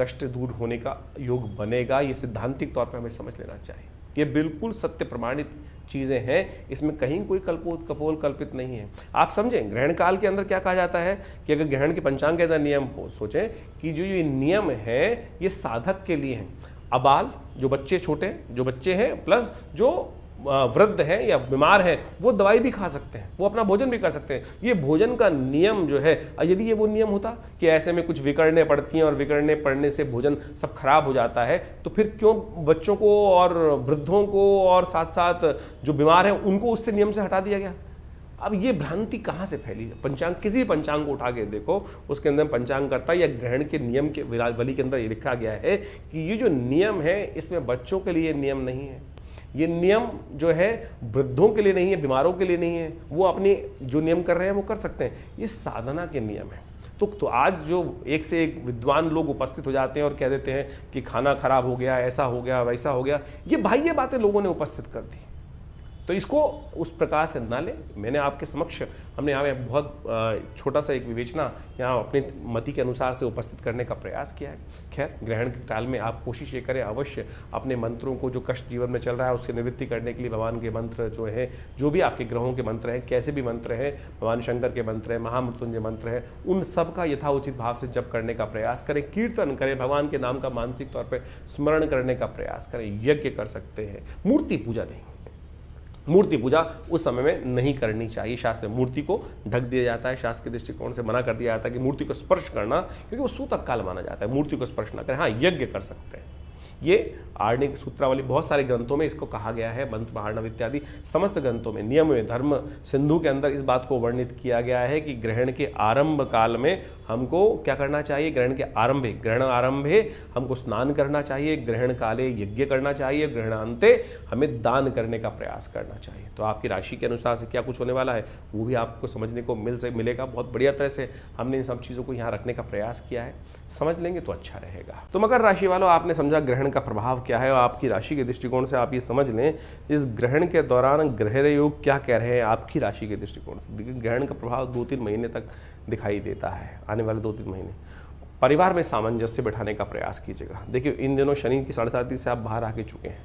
कष्ट दूर होने का योग बनेगा। ये सिद्धांतिक तौर पर हमें समझ लेना चाहिए। ये बिल्कुल सत्य प्रमाणित चीज़ें हैं, इसमें कहीं कोई कपोल कल्पित नहीं है। आप समझें, ग्रहण काल के अंदर क्या कहा जाता है कि अगर ग्रहण के पंचांग के अंदर नियम सोचें कि जो ये नियम है ये साधक के लिए हैं। अबाल, जो बच्चे छोटे, जो बच्चे हैं, प्लस जो वृद्ध है या बीमार है, वो दवाई भी खा सकते हैं, वो अपना भोजन भी कर सकते हैं। ये भोजन का नियम जो है, यदि ये वो नियम होता कि ऐसे में कुछ विकड़ने पड़ती हैं और विकड़ने पड़ने से भोजन सब खराब हो जाता है, तो फिर क्यों बच्चों को और वृद्धों को और साथ साथ जो बीमार हैं उनको उससे नियम से हटा दिया गया? अब ये भ्रांति कहाँ से फैली? पंचांग, किसी पंचांग को उठा के देखो, उसके अंदर पंचांग करता या ग्रहण के नियम के वली के अंदर ये लिखा गया है कि ये जो नियम है इसमें बच्चों के लिए नियम नहीं है। ये नियम जो है वृद्धों के लिए नहीं है, बीमारों के लिए नहीं है। वो अपने जो नियम कर रहे हैं वो कर सकते हैं। ये साधना के नियम है। तो आज जो एक से एक विद्वान लोग उपस्थित हो जाते हैं और कह देते हैं कि खाना खराब हो गया, ऐसा हो गया, वैसा हो गया, ये बाह्य बातें लोगों ने उपस्थित कर दी। तो इसको उस प्रकार से ना लें। मैंने आपके समक्ष, हमने यहाँ में बहुत छोटा सा एक विवेचना यहाँ अपनी मति के अनुसार से उपस्थित करने का प्रयास किया है। खैर, ग्रहण के काल में आप कोशिश ये करें अवश्य अपने मंत्रों को, जो कष्ट जीवन में चल रहा है उससे निवृत्ति करने के लिए भगवान के मंत्र जो है, जो भी आपके ग्रहों के मंत्र हैं, कैसे भी मंत्र हैं, भगवान शंकर के मंत्र हैं, महामृत्युंजय मंत्र है, उन सब का यथाउचित भाव से जप करने का प्रयास करें, कीर्तन करें, भगवान के नाम का मानसिक तौर पर स्मरण करने का प्रयास करें। यज्ञ कर सकते हैं, मूर्ति पूजा नहीं। मूर्ति पूजा उस समय में नहीं करनी चाहिए। शास्त्र में मूर्ति को ढक दिया जाता है, शास्त्र के दृष्टिकोण से मना कर दिया जाता है कि मूर्ति को स्पर्श करना, क्योंकि वो सूतक काल माना जाता है, मूर्ति को स्पर्श ना करें। हाँ, यज्ञ कर सकते हैं। ये आर्णिक, सूत्रावली, बहुत सारे ग्रंथों में इसको कहा गया है। मंत्र महार्णव इत्यादि समस्त ग्रंथों में, नियम में, धर्म सिंधु के अंदर इस बात को वर्णित किया गया है कि ग्रहण के आरंभ काल में हमको क्या करना चाहिए। ग्रहण आरंभे हमको स्नान करना चाहिए, ग्रहण काले यज्ञ करना चाहिए, ग्रहणांते हमें दान करने का प्रयास करना चाहिए। तो आपकी राशि के अनुसार से क्या कुछ होने वाला है वो भी आपको समझने को मिलेगा। बहुत बढ़िया तरह से हमने इन सब चीज़ों को यहाँ रखने का प्रयास किया है। समझ लेंगे तो अच्छा रहेगा। तो मकर राशि वालों, आपने समझा ग्रहण का प्रभाव क्या है और आपकी राशि के दृष्टिकोण से आप ये समझ लें इस ग्रहण के दौरान ग्रह योग क्या कह रहे हैं आपकी राशि के दृष्टिकोण से। ग्रहण का प्रभाव 2-3 महीने तक दिखाई देता है। आने वाले 2-3 महीने परिवार में सामंजस्य बैठाने का प्रयास कीजिएगा। देखिए, इन दिनों शनि की 7.5 से आप बाहर आके चुके हैं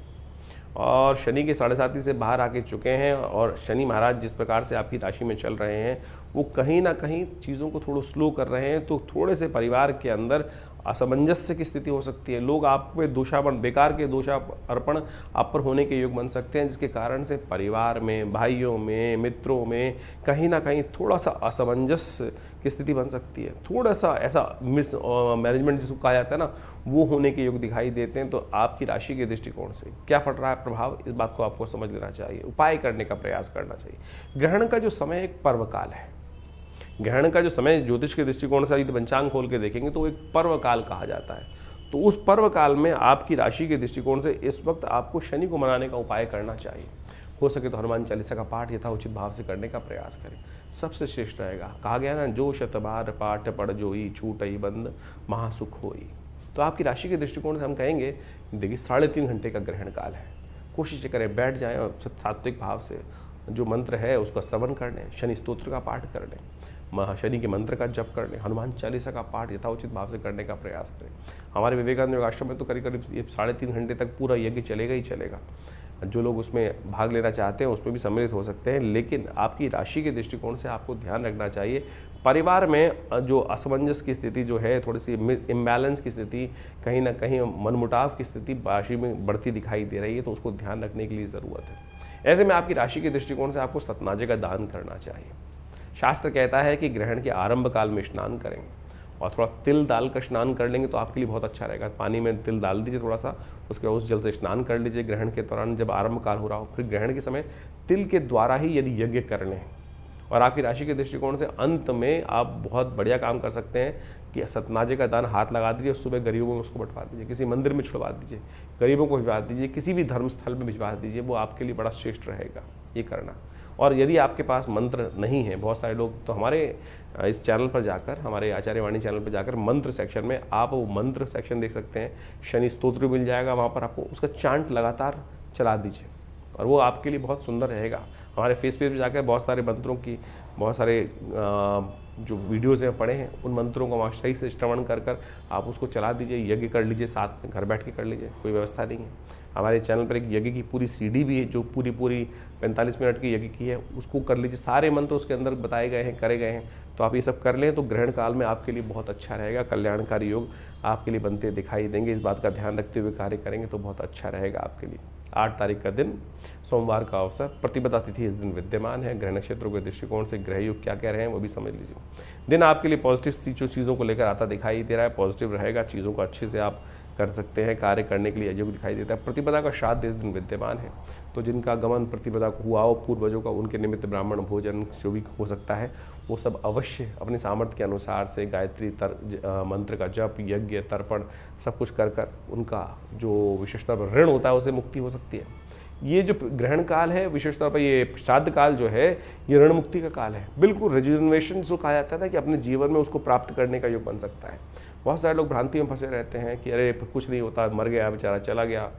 और शनि के 7.5 से बाहर आके चुके हैं और शनि महाराज जिस प्रकार से आपकी राशि में चल रहे हैं वो कहीं ना कहीं चीज़ों को थोड़ा स्लो कर रहे हैं। तो थोड़े से परिवार के अंदर असमंजस्य की स्थिति हो सकती है। लोग आप पे दोषापन, बेकार के दोषारोपण आप पर होने के योग बन सकते हैं, जिसके कारण से परिवार में, भाइयों में, मित्रों में कहीं ना कहीं थोड़ा सा असमंजस्य की स्थिति बन सकती है। थोड़ा सा ऐसा मिस मैनेजमेंट जिसको कहा जाता है ना, वो होने के योग दिखाई देते हैं। तो आपकी राशि के दृष्टिकोण से क्या पड़ रहा है प्रभाव, इस बात को आपको समझ लेना चाहिए, उपाय करने का प्रयास करना चाहिए। ग्रहण का जो समय एक पर्व काल है। ग्रहण का जो समय ज्योतिष के दृष्टिकोण से यदि पंचांग खोल के देखेंगे तो एक पर्व काल कहा जाता है। तो उस पर्व काल में आपकी राशि के दृष्टिकोण से इस वक्त आपको शनि को मनाने का उपाय करना चाहिए। हो सके तो हनुमान चालीसा का पाठ यथाउचित भाव से करने का प्रयास करें, सबसे श्रेष्ठ रहेगा। कहा गया ना, जो शतबार पाठ पढ़ जोई, छूटई बंद महासुख होई। तो आपकी राशि के दृष्टिकोण से हम कहेंगे, देखिए 3.5 घंटे का ग्रहण काल है। कोशिश करें बैठ जाएं और सात्विक भाव से जो मंत्र है उसका श्रवण कर लें, शनि स्तोत्र का पाठ कर लें, शनि के मंत्र का जप कर लें, हनुमान चालीसा का पाठ यथाउचित भाव से करने का प्रयास करें। हमारे विवेकानंद योगाश्रम में तो करीब 3.5 घंटे तक पूरा यज्ञ चलेगा ही चलेगा। जो लोग उसमें भाग लेना चाहते हैं उसमें भी सम्मिलित हो सकते हैं। लेकिन आपकी राशि के दृष्टिकोण से आपको ध्यान रखना चाहिए, परिवार में जो असमंजस की स्थिति जो है, थोड़ी सी इम्बैलेंस की स्थिति, कहीं ना कहीं मनमुटाव की स्थिति राशि में बढ़ती दिखाई दे रही है, तो उसको ध्यान रखने के लिए ज़रूरत है। ऐसे में आपकी राशि के दृष्टिकोण से आपको सतनाजे का दान करना चाहिए। शास्त्र कहता है कि ग्रहण के आरंभ काल में स्नान करें और थोड़ा तिल डाल कर स्नान कर लेंगे तो आपके लिए बहुत अच्छा रहेगा। पानी में तिल डाल दीजिए थोड़ा सा, उसके बाद उस जल से स्नान कर लीजिए ग्रहण के दौरान जब आरंभ काल हो रहा हो। फिर ग्रहण के समय तिल के द्वारा ही यदि यज्ञ कर लें और आपकी राशि के दृष्टिकोण से अंत में आप बहुत बढ़िया काम कर सकते हैं कि सतनाजे का दान हाथ लगा दीजिए, सुबह गरीबों में उसको बंटवा दीजिए, किसी मंदिर में छुड़वा दीजिए, गरीबों को भिजवा दीजिए, किसी भी धर्म स्थल में भिजवा दीजिए, वो आपके लिए बड़ा श्रेष्ठ रहेगा ये करना। और यदि आपके पास मंत्र नहीं है, बहुत सारे लोग तो हमारे इस चैनल पर जाकर, हमारे आचार्य वाणी चैनल पर जाकर मंत्र सेक्शन में आप वो मंत्र सेक्शन देख सकते हैं, शनि स्तोत्र मिल जाएगा, वहाँ पर आपको उसका चांट लगातार चला दीजिए और वो आपके लिए बहुत सुंदर रहेगा। हमारे फेस पेज पर जाकर बहुत सारे मंत्रों की बहुत सारे जो वीडियोज़ हैं पढ़े हैं, उन मंत्रों को वहाँ सही से श्रवण कर आप उसको चला दीजिए, यज्ञ कर लीजिए, साथ में घर बैठ के कर लीजिए, कोई व्यवस्था नहीं है। हमारे चैनल पर एक यज्ञ की पूरी सीडी भी है जो पूरी 45 मिनट की यज्ञ की है, उसको कर लीजिए, सारे मंत्र उसके अंदर बताए गए हैं, करे गए हैं, तो आप ये सब कर लें तो ग्रहण काल में आपके लिए बहुत अच्छा रहेगा। कल्याणकारी योग आपके लिए बनते दिखाई देंगे। इस बात का ध्यान रखते हुए कार्य करेंगे तो बहुत अच्छा रहेगा आपके लिए। 8 तारीख का दिन सोमवार का अवसर, प्रतिपदा तिथि इस दिन विद्यमान है। ग्रह नक्षत्रों के दृष्टिकोण से ग्रह योग क्या कह रहे हैं वो भी समझ लीजिए। दिन आपके लिए पॉजिटिव चीज़ों को लेकर आता दिखाई दे रहा है, पॉजिटिव रहेगा, चीज़ों को अच्छे से आप कर सकते हैं, कार्य करने के लिए अजोग दिखाई देता है। प्रतिपदा का श्राद्ध इस दिन विद्यमान है, तो जिनका गमन प्रतिपदा को हुआ हो पूर्वजों का, उनके निमित्त ब्राह्मण भोजन जो भी हो सकता है वो सब अवश्य अपने सामर्थ्य के अनुसार से गायत्री मंत्र का जप, यज्ञ, तर्पण सब कुछ कर उनका जो विशेषतः ऋण होता है उससे मुक्ति हो सकती है। ये जो ग्रहण काल है विशेष तौर पर, ये श्राद्ध काल जो है ये ऋण मुक्ति का काल है, बिल्कुल रिजुविनेशन जो कहा जाता है ना कि अपने जीवन में उसको प्राप्त करने का योग बन सकता है। बहुत सारे लोग भ्रांति में फंसे रहते हैं कि अरे कुछ नहीं होता, मर गया बेचारा, चला गया।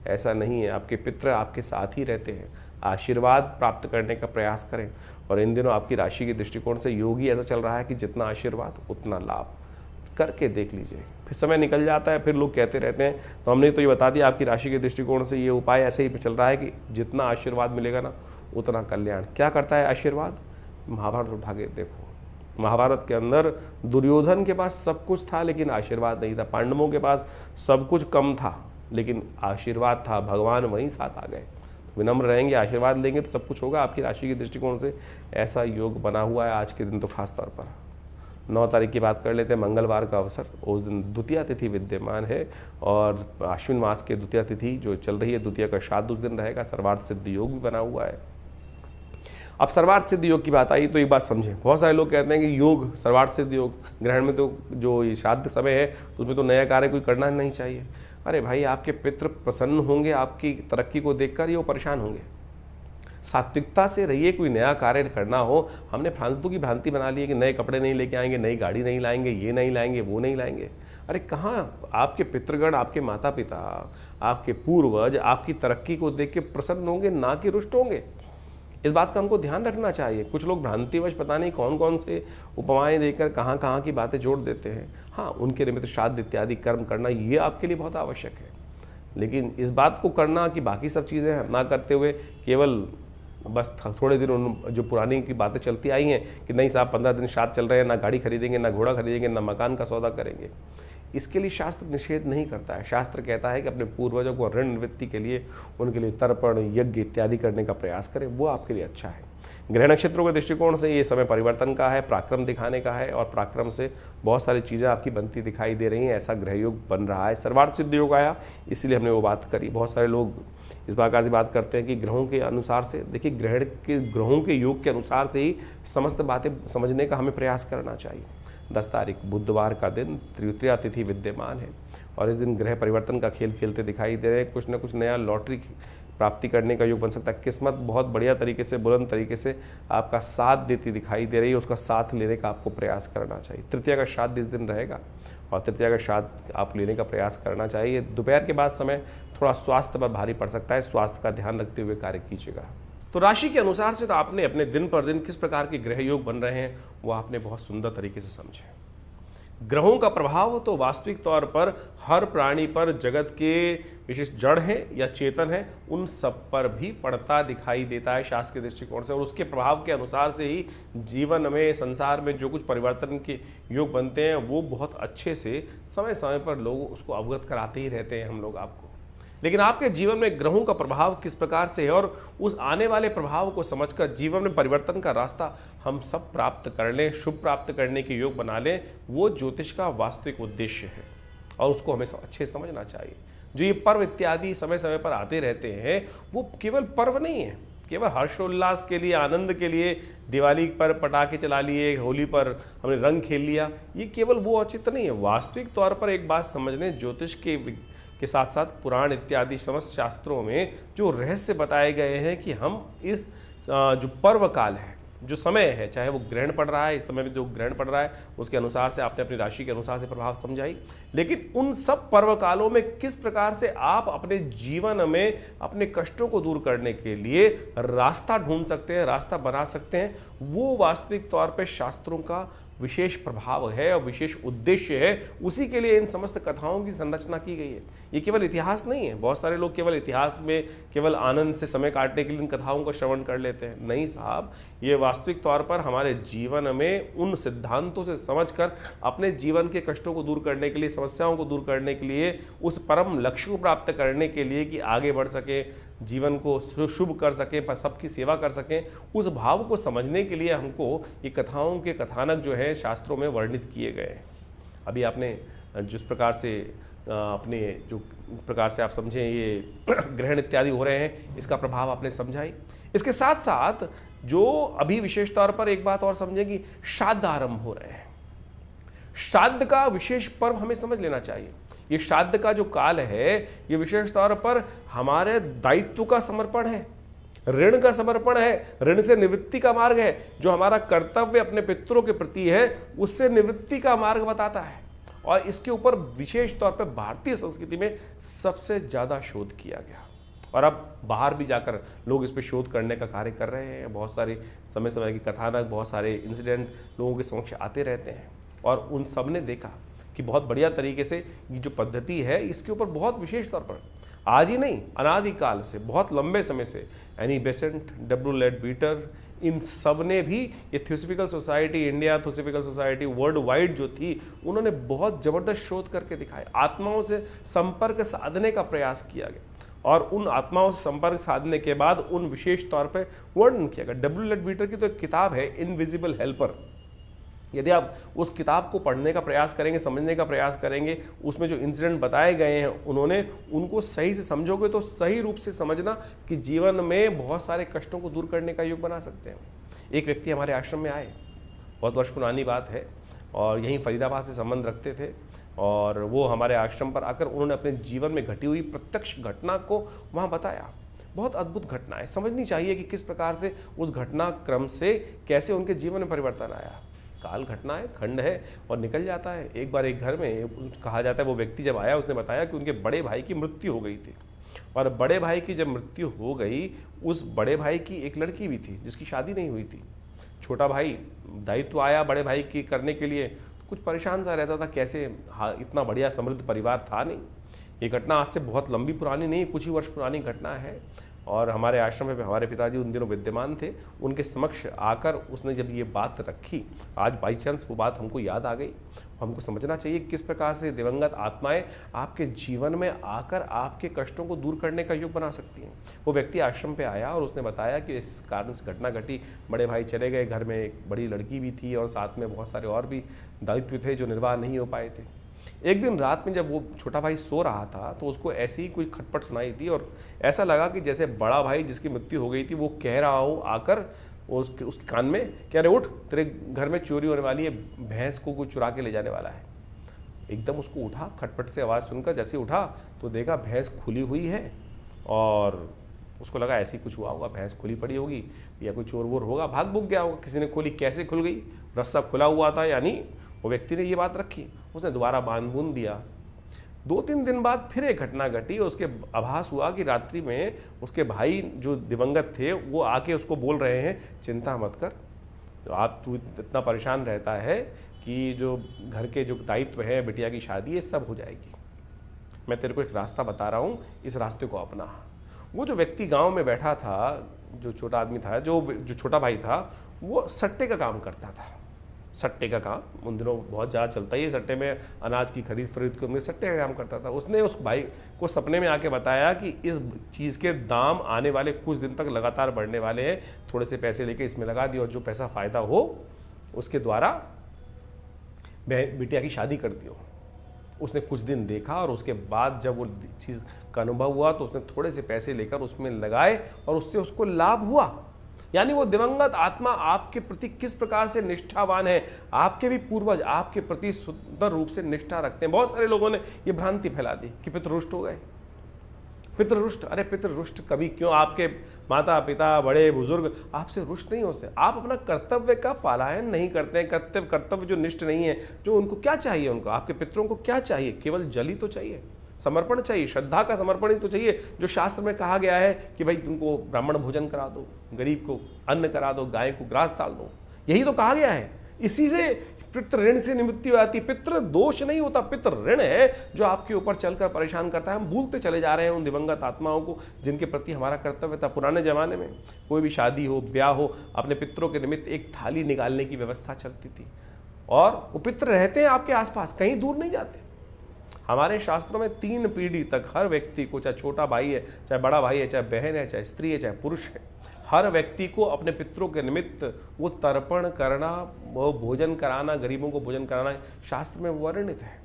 ऐसा नहीं है, आपके पितृ आपके साथ ही रहते हैं। आशीर्वाद प्राप्त करने का प्रयास करें। और इन दिनों आपकी राशि के दृष्टिकोण से योग ही ऐसा चल रहा है कि जितना आशीर्वाद उतना लाभ, करके देख लीजिए। फिर समय निकल जाता है, फिर लोग कहते रहते हैं, तो हमने तो ये बता दिया आपकी राशि के दृष्टिकोण से ये उपाय ऐसे ही चल रहा है कि जितना आशीर्वाद मिलेगा ना उतना कल्याण। क्या करता है आशीर्वाद? महाभारत उठा के देखो, महाभारत के अंदर दुर्योधन के पास सब कुछ था लेकिन आशीर्वाद नहीं था, पांडवों के पास सब कुछ कम था लेकिन आशीर्वाद था, भगवान वहीं साथ आ गए। विनम्र रहेंगे, आशीर्वाद लेंगे तो सब कुछ होगा। आपकी राशि के दृष्टिकोण से ऐसा योग बना हुआ है आज के दिन तो खास तौर पर। 9 तारीख की बात कर लेते हैं, मंगलवार का अवसर, उस दिन द्वितीया तिथि विद्यमान है और आश्विन मास के द्वितीया तिथि जो चल रही है, द्वितीया का श्राद्ध उस दिन रहेगा। सर्वार्थ सिद्ध योग भी बना हुआ है। अब सर्वार्थ सिद्ध योग की बात आई तो एक बात समझें, बहुत सारे लोग कहते हैं कि योग सर्वार्थ सिद्ध योग ग्रहण में तो जो ये श्राद्ध समय है तो उसमें तो नया कार्य कोई करना नहीं चाहिए। अरे भाई, आपके पितृ प्रसन्न होंगे आपकी तरक्की को देखकर, ये वो परेशान होंगे। सात्विकता से रहिए, कोई नया कार्य करना हो। हमने फालतू की भ्रांति बना ली है कि नए कपड़े नहीं लेके आएंगे, नई गाड़ी नहीं लाएंगे, ये नहीं लाएंगे, वो नहीं लाएंगे। अरे कहाँ, आपके पितृगण, आपके माता पिता, आपके पूर्वज आपकी तरक्की को देख के प्रसन्न होंगे, ना कि रुष्ट होंगे। इस बात का हमको ध्यान रखना चाहिए। कुछ लोग भ्रांतिवश पता नहीं कौन कौन से उपमाएं देकर कहाँ कहाँ की बातें जोड़ देते हैं। हाँ, उनके निमित्त श्राद्ध इत्यादि कर्म करना ये आपके लिए बहुत आवश्यक है, लेकिन इस बात को करना कि बाकी सब चीज़ें ना करते हुए केवल बस थोड़े दिन उन जो पुरानी की बातें चलती आई हैं कि नहीं साहब 15 दिन श्राद्ध चल रहे हैं, ना गाड़ी खरीदेंगे, ना घोड़ा खरीदेंगे, ना मकान का सौदा करेंगे, इसके लिए शास्त्र निषेध नहीं करता है। शास्त्र कहता है कि अपने पूर्वजों को ऋण निवृत्ति के लिए उनके लिए तर्पण, यज्ञ इत्यादि करने का प्रयास करें, वो आपके लिए अच्छा है। ग्रह नक्षत्रों के दृष्टिकोण से ये समय परिवर्तन का है, पराक्रम दिखाने का है और पराक्रम से बहुत सारी चीज़ें आपकी बनती दिखाई दे रही हैं। ऐसा ग्रह योग बन रहा है। सर्वार्थ सिद्ध योग आया, इसलिए हमने वो बात करी। बहुत सारे लोग इस प्रकार से बात करते हैं कि ग्रहों के अनुसार से, देखिए ग्रहों के योग के अनुसार से ही समस्त बातें समझने का हमें प्रयास करना चाहिए। 10 तारीख बुधवार का दिन तृतीया तिथि विद्यमान है और इस दिन ग्रह परिवर्तन का खेल खेलते दिखाई दे रहे हैं। कुछ न कुछ नया लॉटरी प्राप्ति करने का योग बन सकता है। किस्मत बहुत बढ़िया तरीके से, बुलंद तरीके से आपका साथ देती दिखाई दे रही है, उसका साथ लेने का आपको प्रयास करना चाहिए। तृतीया का श्राद्ध इस दिन रहेगा और तृतीया का श्राद्ध आप लेने का प्रयास करना चाहिए। दोपहर के बाद समय थोड़ा स्वास्थ्य पर भारी पड़ सकता है, स्वास्थ्य का ध्यान रखते हुए कार्य कीजिएगा। तो राशि के अनुसार से तो आपने अपने दिन पर दिन किस प्रकार के ग्रह योग बन रहे हैं वो आपने बहुत सुंदर तरीके से समझे। ग्रहों का प्रभाव तो वास्तविक तौर पर हर प्राणी पर, जगत के विशेष जड़ है या चेतन है, उन सब पर भी पड़ता दिखाई देता है शास्त्र के दृष्टिकोण से, और उसके प्रभाव के अनुसार से ही जीवन में, संसार में जो कुछ परिवर्तन के योग बनते हैं वो बहुत अच्छे से समय समय पर लोग उसको अवगत कराते ही रहते हैं हम लोग आपको। लेकिन आपके जीवन में ग्रहों का प्रभाव किस प्रकार से है और उस आने वाले प्रभाव को समझकर जीवन में परिवर्तन का रास्ता हम सब प्राप्त कर लें, शुभ प्राप्त करने के योग बना लें, वो ज्योतिष का वास्तविक उद्देश्य है और उसको हमें अच्छे से समझना चाहिए। जो ये पर्व इत्यादि समय समय पर आते रहते हैं वो केवल पर्व नहीं है, केवल हर्षोल्लास के लिए, आनंद के लिए दिवाली पर पटाखे चला लिए, होली पर हमने रंग खेल लिया, ये केवल वो औचित्य नहीं है। वास्तविक तौर पर एक बात समझ लें, ज्योतिष के साथ साथ पुराण इत्यादि समस्त शास्त्रों में जो रहस्य बताए गए हैं कि हम इस जो पर्व काल है, जो समय है, चाहे वो ग्रहण पड़ रहा है, इस समय में जो ग्रहण पड़ रहा है उसके अनुसार से आपने अपनी राशि के अनुसार से प्रभाव समझाई, लेकिन उन सब पर्व कालों में किस प्रकार से आप अपने जीवन में अपने कष्टों को दूर करने के लिए रास्ता ढूंढ सकते हैं, रास्ता बना सकते हैं, वो वास्तविक तौर पे शास्त्रों का विशेष प्रभाव है और विशेष उद्देश्य है। उसी के लिए इन समस्त कथाओं की संरचना की गई है। ये केवल इतिहास नहीं है। बहुत सारे लोग केवल इतिहास में केवल आनंद से समय काटने के लिए इन कथाओं का श्रवण कर लेते हैं। नहीं साहब, ये वास्तविक तौर पर हमारे जीवन में उन सिद्धांतों से समझकर अपने जीवन के कष्टों को दूर करने के लिए, समस्याओं को दूर करने के लिए, उस परम लक्ष्य को प्राप्त करने के लिए कि आगे बढ़ सके, जीवन को शुभ कर सकें, सबकी सेवा कर सकें, उस भाव को समझने के लिए हमको ये कथाओं के कथानक जो है शास्त्रों में वर्णित किए गए हैं। अभी आपने जिस प्रकार से अपने जो प्रकार से आप समझें ये ग्रहण इत्यादि हो रहे हैं, इसका प्रभाव आपने समझाई। इसके साथ साथ जो अभी विशेष तौर पर एक बात और समझें कि श्राद्ध आरंभ हो रहे हैं। श्राद्ध का विशेष पर्व हमें समझ लेना चाहिए। ये श्राद्ध का जो काल है, ये विशेष तौर पर हमारे दायित्व का समर्पण है, ऋण का समर्पण है, ऋण से निवृत्ति का मार्ग है। जो हमारा कर्तव्य अपने पितरों के प्रति है, उससे निवृत्ति का मार्ग बताता है। और इसके ऊपर विशेष तौर पर भारतीय संस्कृति में सबसे ज्यादा शोध किया गया, और अब बाहर भी जाकर लोग इस पर शोध करने का कार्य कर रहे हैं। बहुत सारे समय समय की कथानक, बहुत सारे इंसिडेंट लोगों के समक्ष आते रहते हैं, और उन सब ने देखा कि बहुत बढ़िया तरीके से ये जो पद्धति है, इसके ऊपर बहुत विशेष तौर पर आज ही नहीं, अनादिकाल से, बहुत लंबे समय से एनी बेसेंट, डब्ल्यू लेडबीटर, इन सब ने भी ये theosophical society, India theosophical society world wide जो थी, उन्होंने बहुत जबरदस्त शोध करके दिखाए। आत्माओं से संपर्क साधने का प्रयास किया गया, और उन आत्माओं से संपर्क साधने के बाद उन विशेष तौर पर वर्णन किया गया। डब्ल्यू लेडबीटर की तो एक किताब है, इनविजिबल हेल्पर। यदि आप उस किताब को पढ़ने का प्रयास करेंगे, समझने का प्रयास करेंगे, उसमें जो इंसिडेंट बताए गए हैं उन्होंने उनको सही से समझोगे तो सही रूप से समझना कि जीवन में बहुत सारे कष्टों को दूर करने का योग बना सकते हैं। एक व्यक्ति हमारे आश्रम में आए, बहुत वर्ष पुरानी बात है, और यहीं फरीदाबाद से संबंध रखते थे, और वो हमारे आश्रम पर आकर उन्होंने अपने जीवन में घटी हुई प्रत्यक्ष घटना को वहाँ बताया। बहुत अद्भुत घटना है, समझनी चाहिए कि किस प्रकार से उस घटना क्रम से कैसे उनके जीवन में परिवर्तन आया। काल घटना है, खंड है, और निकल जाता है। एक बार एक घर में कहा जाता है, वो व्यक्ति जब आया उसने बताया कि उनके बड़े भाई की मृत्यु हो गई थी, और बड़े भाई की जब मृत्यु हो गई, उस बड़े भाई की एक लड़की भी थी जिसकी शादी नहीं हुई थी। छोटा भाई दायित्व आया बड़े भाई की करने के लिए, तो कुछ परेशान सा रहता था, कैसे इतना बढ़िया समृद्ध परिवार था नहीं। ये घटना आज से बहुत लंबी पुरानी नहीं, कुछ ही वर्ष पुरानी घटना है। और हमारे आश्रम में हमारे पिताजी उन दिनों विद्यमान थे, उनके समक्ष आकर उसने जब ये बात रखी, आज बाई चांस वो बात हमको याद आ गई। हमको समझना चाहिए किस प्रकार से दिवंगत आत्माएं आपके जीवन में आकर आपके कष्टों को दूर करने का योग बना सकती हैं। वो व्यक्ति आश्रम पे आया और उसने बताया कि इस कारण से घटना घटी, बड़े भाई चले गए, घर में एक बड़ी लड़की भी थी और साथ में बहुत सारे और भी दायित्व थे जो निर्वाह नहीं हो पाए थे। एक दिन रात में जब वो छोटा भाई सो रहा था तो उसको ऐसी ही कोई खटपट सुनाई थी, और ऐसा लगा कि जैसे बड़ा भाई जिसकी मृत्यु हो गई थी वो कह रहा हो आकर उसके कान में, कह रहे उठ, तेरे घर में चोरी होने वाली है, भैंस को कोई चुरा के ले जाने वाला है। एकदम उसको उठा, खटपट से आवाज़ सुनकर जैसे उठा तो देखा भैंस खुली हुई है, और उसको लगा ऐसे ही कुछ हुआ होगा, भैंस खुली पड़ी होगी या कोई चोर वोर होगा, भाग भूग गया होगा, किसी ने खोली। कैसे खुल गई? रस्सा खुला हुआ था, यानी वो व्यक्ति ने ये बात रखी, उसने दोबारा बांध बूंद दिया। 2-3 दिन बाद फिर एक घटना घटी, उसके आभास हुआ कि रात्रि में उसके भाई जो दिवंगत थे वो आके उसको बोल रहे हैं, चिंता मत कर, तो तू इतना परेशान रहता है कि जो घर के जो दायित्व है, बिटिया की शादी, ये सब हो जाएगी। मैं तेरे को एक रास्ता बता रहा हूँ, इस रास्ते को अपना। वो जो व्यक्ति गाँव में बैठा था, जो छोटा आदमी था, जो छोटा भाई था, वो सट्टे का काम करता था। सट्टे का काम उन दिनों बहुत ज़्यादा चलता ही है, सट्टे में अनाज की खरीद फरीद के उनमें सट्टे का काम करता था। उसने उस भाई को सपने में आके बताया कि इस चीज़ के दाम आने वाले कुछ दिन तक लगातार बढ़ने वाले हैं, थोड़े से पैसे लेके इसमें लगा दियो, और जो पैसा फ़ायदा हो उसके द्वारा बिटिया की शादी कर दियो। उसने कुछ दिन देखा और उसके बाद जब वो चीज़ का अनुभव हुआ तो उसने थोड़े से पैसे लेकर उसमें लगाए और उससे उसको लाभ हुआ। यानी वो दिवंगत आत्मा आपके प्रति किस प्रकार से निष्ठावान है, आपके भी पूर्वज आपके प्रति सुंदर रूप से निष्ठा रखते हैं। बहुत सारे लोगों ने ये भ्रांति फैला दी कि पितृ रुष्ट हो गए। पितृ रुष्ट, अरे पितृ रुष्ट कभी क्यों? आपके माता पिता बड़े बुजुर्ग आपसे रुष्ट नहीं होते। आप अपना कर्तव्य का पालन नहीं करते हैं। कर्तव्य जो निष्ठ नहीं है, जो उनको क्या चाहिए, उनको आपके पितरों को क्या चाहिए? केवल जल ही तो चाहिए, समर्पण चाहिए, श्रद्धा का समर्पण ही तो चाहिए। जो शास्त्र में कहा गया है कि भाई तुमको ब्राह्मण भोजन करा दो, गरीब को अन्न करा दो, गाय को ग्रास डाल दो, यही तो कहा गया है। इसी से पितृ ऋण से निवृत्ति आती। पितृ दोष नहीं होता, पितृ ऋण है जो आपके ऊपर चलकर परेशान करता है। हम भूलते चले जा रहे हैं उन दिवंगत आत्माओं को जिनके प्रति हमारा कर्तव्य था। पुराने जमाने में कोई भी शादी हो, ब्याह हो, अपने पितरों के निमित्त एक थाली निकालने की व्यवस्था चलती थी और वो पितृ रहते हैं आपके आसपास, कहीं दूर नहीं जाते। हमारे शास्त्रों में 3 पीढ़ी तक हर व्यक्ति को, चाहे छोटा भाई है, चाहे बड़ा भाई है, चाहे बहन है, चाहे स्त्री है, चाहे पुरुष है, हर व्यक्ति को अपने पितरों के निमित्त वो तर्पण करना, वो भोजन कराना, गरीबों को भोजन कराना शास्त्र में वर्णित है।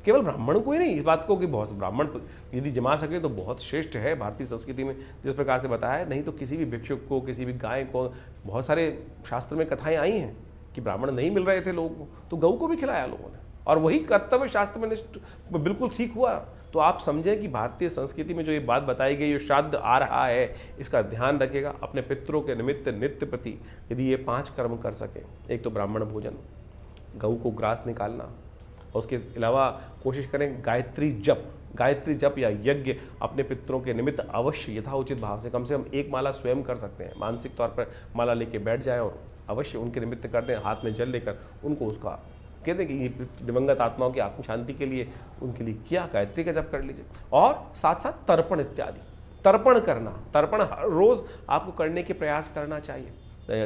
केवल ब्राह्मण को ही नहीं, इस बात को कि बहुत ब्राह्मण यदि जमा सके तो बहुत श्रेष्ठ है। भारतीय संस्कृति में जिस प्रकार से बताया है, नहीं तो किसी भी भिक्षुक को, किसी भी गाय को, बहुत सारे शास्त्र में कथाएं आई हैं कि ब्राह्मण नहीं मिल रहे थे लोगों को तो गऊ को भी खिलाया लोगों ने, और वही कर्तव्य शास्त्र में बिल्कुल ठीक हुआ। तो आप समझें कि भारतीय संस्कृति में जो ये बात बताई गई, जो श्राद्ध आ रहा है, इसका ध्यान रखिएगा। अपने पितरों के निमित्त नित्य प्रति यदि ये 5 कर्म कर सके, एक तो ब्राह्मण भोजन, गऊ को ग्रास निकालना, और उसके अलावा कोशिश करें गायत्री जप या यज्ञ अपने पितरों के निमित्त अवश्य यथाउचित भाव से कम 1 माला स्वयं कर सकते हैं। मानसिक तौर पर माला लेके बैठ जाएं और अवश्य उनके निमित्त कर दें, हाथ में जल लेकर उनको उसका कहते हैं कि ये दिवंगत आत्माओं की आत्म शांति के लिए उनके लिए किया गायत्री का जप कर लीजिए। और साथ साथ तर्पण इत्यादि, तर्पण करना, तर्पण हर रोज आपको करने के प्रयास करना चाहिए।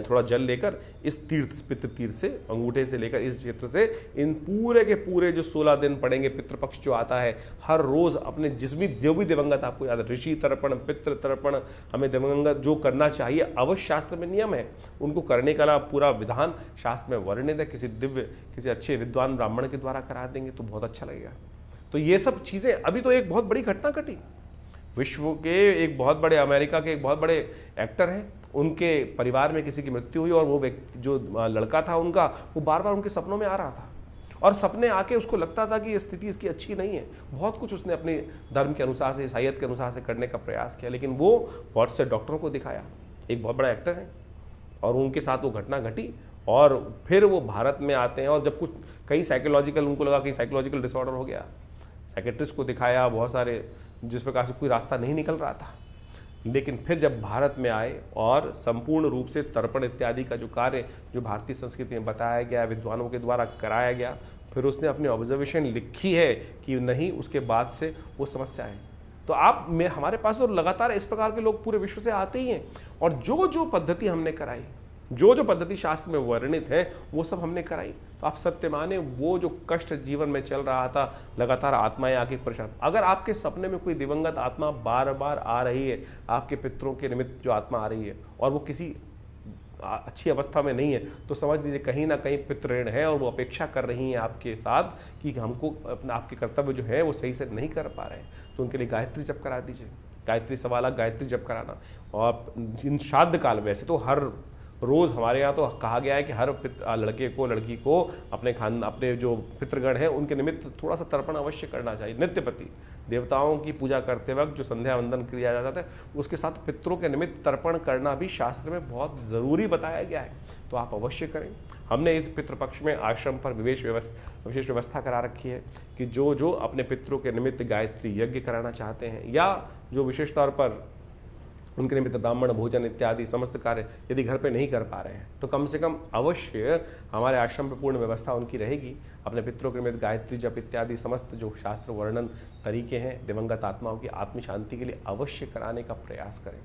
थोड़ा जल लेकर इस पितृ तीर्थ से, अंगूठे से लेकर इस क्षेत्र से, इन पूरे के पूरे जो 16 दिन पड़ेंगे, पितृपक्ष जो आता है, हर रोज अपने जिसमें जो भी दिवंगत आपको याद है, ऋषि तर्पण, पितृ तर्पण, हमें दिवंगत जो करना चाहिए अवश्य शास्त्र में नियम है, उनको करने का पूरा विधान शास्त्र में वर्णित है। किसी अच्छे विद्वान ब्राह्मण के द्वारा करा देंगे तो बहुत अच्छा लगेगा। तो ये सब चीजें, अभी तो एक बहुत बड़ी घटना घटी, विश्व के एक बहुत बड़े, अमेरिका के एक बहुत बड़े एक्टर हैं, उनके परिवार में किसी की मृत्यु हुई और वो व्यक्ति, जो लड़का था उनका, वो बार बार उनके सपनों में आ रहा था और सपने आके उसको लगता था कि ये स्थिति इसकी अच्छी नहीं है। बहुत कुछ उसने अपने धर्म के अनुसार से, ईसाईयत के अनुसार से करने का प्रयास किया, लेकिन वो बहुत से डॉक्टरों को दिखाया, एक बहुत बड़ा एक्टर है, और उनके साथ वो घटना घटी। और फिर वो भारत में आते हैं और जब कुछ कई साइकोलॉजिकल, उनको लगा कि साइकोलॉजिकल डिसऑर्डर हो गया, साइकेट्रिस्ट को दिखाया, बहुत सारे, जिस प्रकार से कोई रास्ता नहीं निकल रहा था। लेकिन फिर जब भारत में आए और संपूर्ण रूप से तर्पण इत्यादि का जो कार्य जो भारतीय संस्कृति में बताया गया, विद्वानों के द्वारा कराया गया, फिर उसने अपनी ऑब्जर्वेशन लिखी है कि नहीं, उसके बाद से वो समस्या है। तो हमारे पास तो लगातार इस प्रकार के लोग पूरे विश्व से आते ही हैं, और जो जो पद्धति हमने कराई, जो जो पद्धति शास्त्र में वर्णित है, वो सब हमने कराई। तो आप सत्य माने, वो जो कष्ट जीवन में चल रहा था, लगातार आत्माएं आके परेशान, अगर आपके सपने में कोई दिवंगत आत्मा बार बार आ रही है, आपके पितरों के निमित्त जो आत्मा आ रही है, और वो किसी अच्छी अवस्था में नहीं है, तो समझ लीजिए कहीं ना कहीं पितृ ऋण है, और वो अपेक्षा कर रही हैं आपके साथ कि हमको अपना, आपके कर्तव्य जो है वो सही से नहीं कर पा रहे हैं, तो उनके लिए गायत्री जप करा दीजिए। गायत्री सवाला गायत्री जप कराना। और इन श्राद्ध काल, वैसे तो हर रोज़ हमारे यहाँ तो कहा गया है कि हर लड़के को, लड़की को अपने जो पितृगण हैं उनके निमित्त थोड़ा सा तर्पण अवश्य करना चाहिए। नित्य प्रति देवताओं की पूजा करते वक्त जो संध्या वंदन किया जाता है, उसके साथ पितरों के निमित्त तर्पण करना भी शास्त्र में बहुत ज़रूरी बताया गया है, तो आप अवश्य करें। हमने इस पितृपक्ष में आश्रम पर विशेष व्यवस्था करा रखी है कि जो जो अपने पितरों के निमित्त गायत्री यज्ञ कराना चाहते हैं, या जो विशेष तौर पर उनके निमित्त ब्राह्मण भोजन इत्यादि समस्त कार्य यदि घर पे नहीं कर पा रहे हैं, तो कम से कम अवश्य हमारे आश्रम पे पूर्ण व्यवस्था उनकी रहेगी। अपने पितरों के निमित्त गायत्री जप इत्यादि समस्त जो शास्त्र वर्णन तरीके हैं दिवंगत आत्माओं की आत्म शांति के लिए अवश्य कराने का प्रयास करें,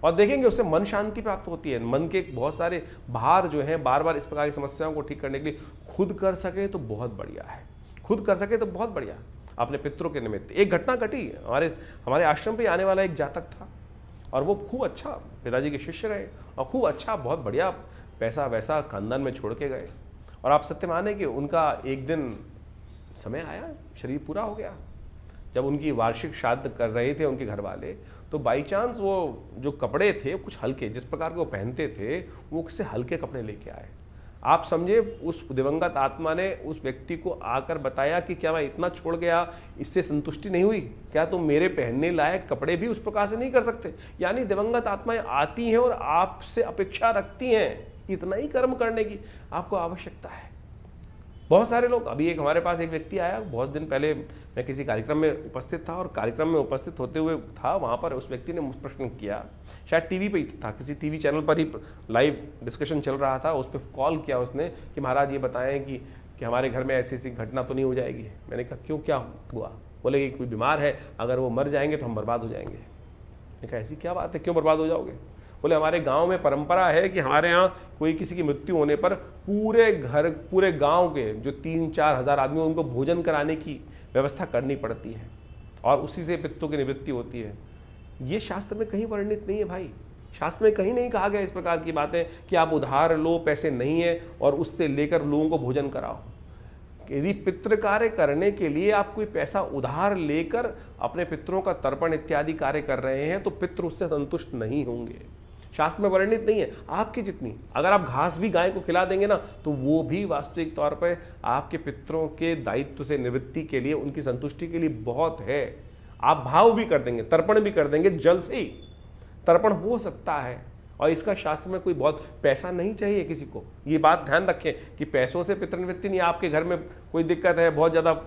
और देखेंगे उससे मन शांति प्राप्त होती है। मन के बहुत सारे भार जो हैं, बार बार इस प्रकार की समस्याओं को ठीक करने के लिए खुद कर सके तो बहुत बढ़िया है, खुद कर सके तो बहुत बढ़िया। अपने पितरों के निमित्त एक घटना घटी, हमारे आश्रम पे आने वाला एक जातक था, और वो खूब अच्छा पिताजी के शिष्य रहे, और खूब अच्छा, बहुत बढ़िया पैसा वैसा खानदान में छोड़ के गए। और आप सत्य माने कि उनका एक दिन समय आया, शरीर पूरा हो गया। जब उनकी वार्षिक श्राद्ध कर रहे थे उनके घर वाले, तो बाई चांस वो जो कपड़े थे कुछ हल्के, जिस प्रकार के वो पहनते थे वो किसी हल्के कपड़े लेके आए। आप समझे, उस दिवंगत आत्मा ने उस व्यक्ति को आकर बताया कि क्या मैं इतना छोड़ गया, इससे संतुष्टि नहीं हुई, क्या तुम मेरे पहनने लायक कपड़े भी उस प्रकार से नहीं कर सकते। यानी दिवंगत आत्माएं आती हैं और आपसे अपेक्षा रखती हैं इतना ही कर्म करने की आपको आवश्यकता है। बहुत सारे लोग, अभी एक हमारे पास एक व्यक्ति आया, बहुत दिन पहले मैं किसी कार्यक्रम में उपस्थित था और कार्यक्रम में उपस्थित होते हुए था, वहाँ पर उस व्यक्ति ने मुझसे प्रश्न किया, शायद टीवी पे ही था, किसी टीवी चैनल पर ही लाइव डिस्कशन चल रहा था, उस पर कॉल किया उसने कि महाराज ये बताएं कि हमारे घर में ऐसी ऐसी घटना तो नहीं हो जाएगी। मैंने कहा क्यों, क्या हुआ? बोले कि कोई बीमार है, अगर वो मर जाएंगे तो हम बर्बाद हो जाएंगे। मैंने कहा ऐसी क्या बात है, क्यों बर्बाद हो जाओगे? बोले हमारे गांव में परंपरा है कि हमारे यहाँ कोई किसी की मृत्यु होने पर पूरे गांव के जो 3-4 हज़ार आदमी उनको भोजन कराने की व्यवस्था करनी पड़ती है और उसी से पितरों की निवृत्ति होती है। ये शास्त्र में कहीं वर्णित नहीं है भाई, शास्त्र में कहीं नहीं कहा गया इस प्रकार की बातें कि आप उधार लो, पैसे नहीं है और उससे लेकर लोगों को भोजन कराओ। यदि पितृ कार्य करने के लिए आप कोई पैसा उधार लेकर अपने पितरों का तर्पण इत्यादि कार्य कर रहे हैं तो पितृ उससे संतुष्ट नहीं होंगे। शास्त्र में वर्णित नहीं है। आपकी जितनी, अगर आप घास भी गाय को खिला देंगे ना तो वो भी वास्तविक तौर पर आपके पितरों के दायित्व से निवृत्ति के लिए, उनकी संतुष्टि के लिए बहुत है। आप भाव भी कर देंगे, तर्पण भी कर देंगे, जल से ही तर्पण हो सकता है। और इसका शास्त्र में कोई बहुत पैसा नहीं चाहिए किसी को। ये बात ध्यान रखें कि पैसों से पितृनिवृत्ति नहीं, आपके घर में कोई दिक्कत है बहुत ज़्यादा,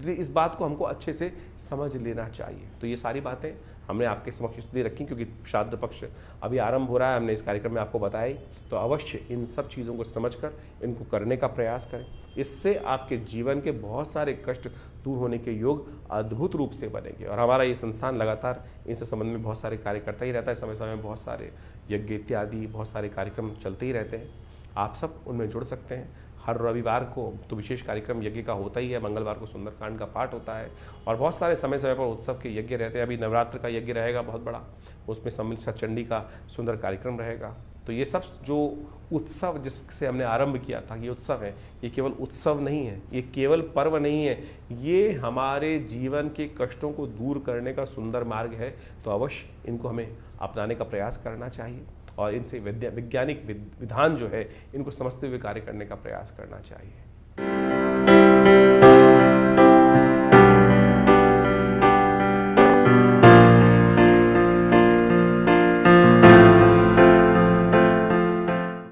इस बात को हमको अच्छे से समझ लेना चाहिए। तो ये सारी बातें हमने आपके समक्ष इसलिए रखी क्योंकि श्राद्ध पक्ष अभी आरंभ हो रहा है, हमने इस कार्यक्रम में आपको बताई। तो अवश्य इन सब चीज़ों को समझकर इनको करने का प्रयास करें। इससे आपके जीवन के बहुत सारे कष्ट दूर होने के योग अद्भुत रूप से बनेंगे। और हमारा ये संस्थान लगातार इस संबंध में बहुत सारे कार्य करता ही रहता है। समय समय में बहुत सारे यज्ञ इत्यादि बहुत सारे कार्यक्रम चलते ही रहते हैं। आप सब उनमें जुड़ सकते हैं। हर रविवार को तो विशेष कार्यक्रम यज्ञ का होता ही है, मंगलवार को सुंदरकांड का पाठ होता है और बहुत सारे समय समय पर उत्सव के यज्ञ रहते हैं। अभी नवरात्र का यज्ञ रहेगा बहुत बड़ा, उसमें सम्मिलित चंडी का सुंदर कार्यक्रम रहेगा। तो ये सब जो उत्सव जिससे हमने आरंभ किया था, ये उत्सव है, ये केवल उत्सव नहीं है, ये केवल पर्व नहीं है, ये हमारे जीवन के कष्टों को दूर करने का सुंदर मार्ग है। तो अवश्य इनको हमें अपनाने का प्रयास करना चाहिए और इनसे वैज्ञानिक विधान जो है इनको समझते हुए कार्य करने का प्रयास करना चाहिए।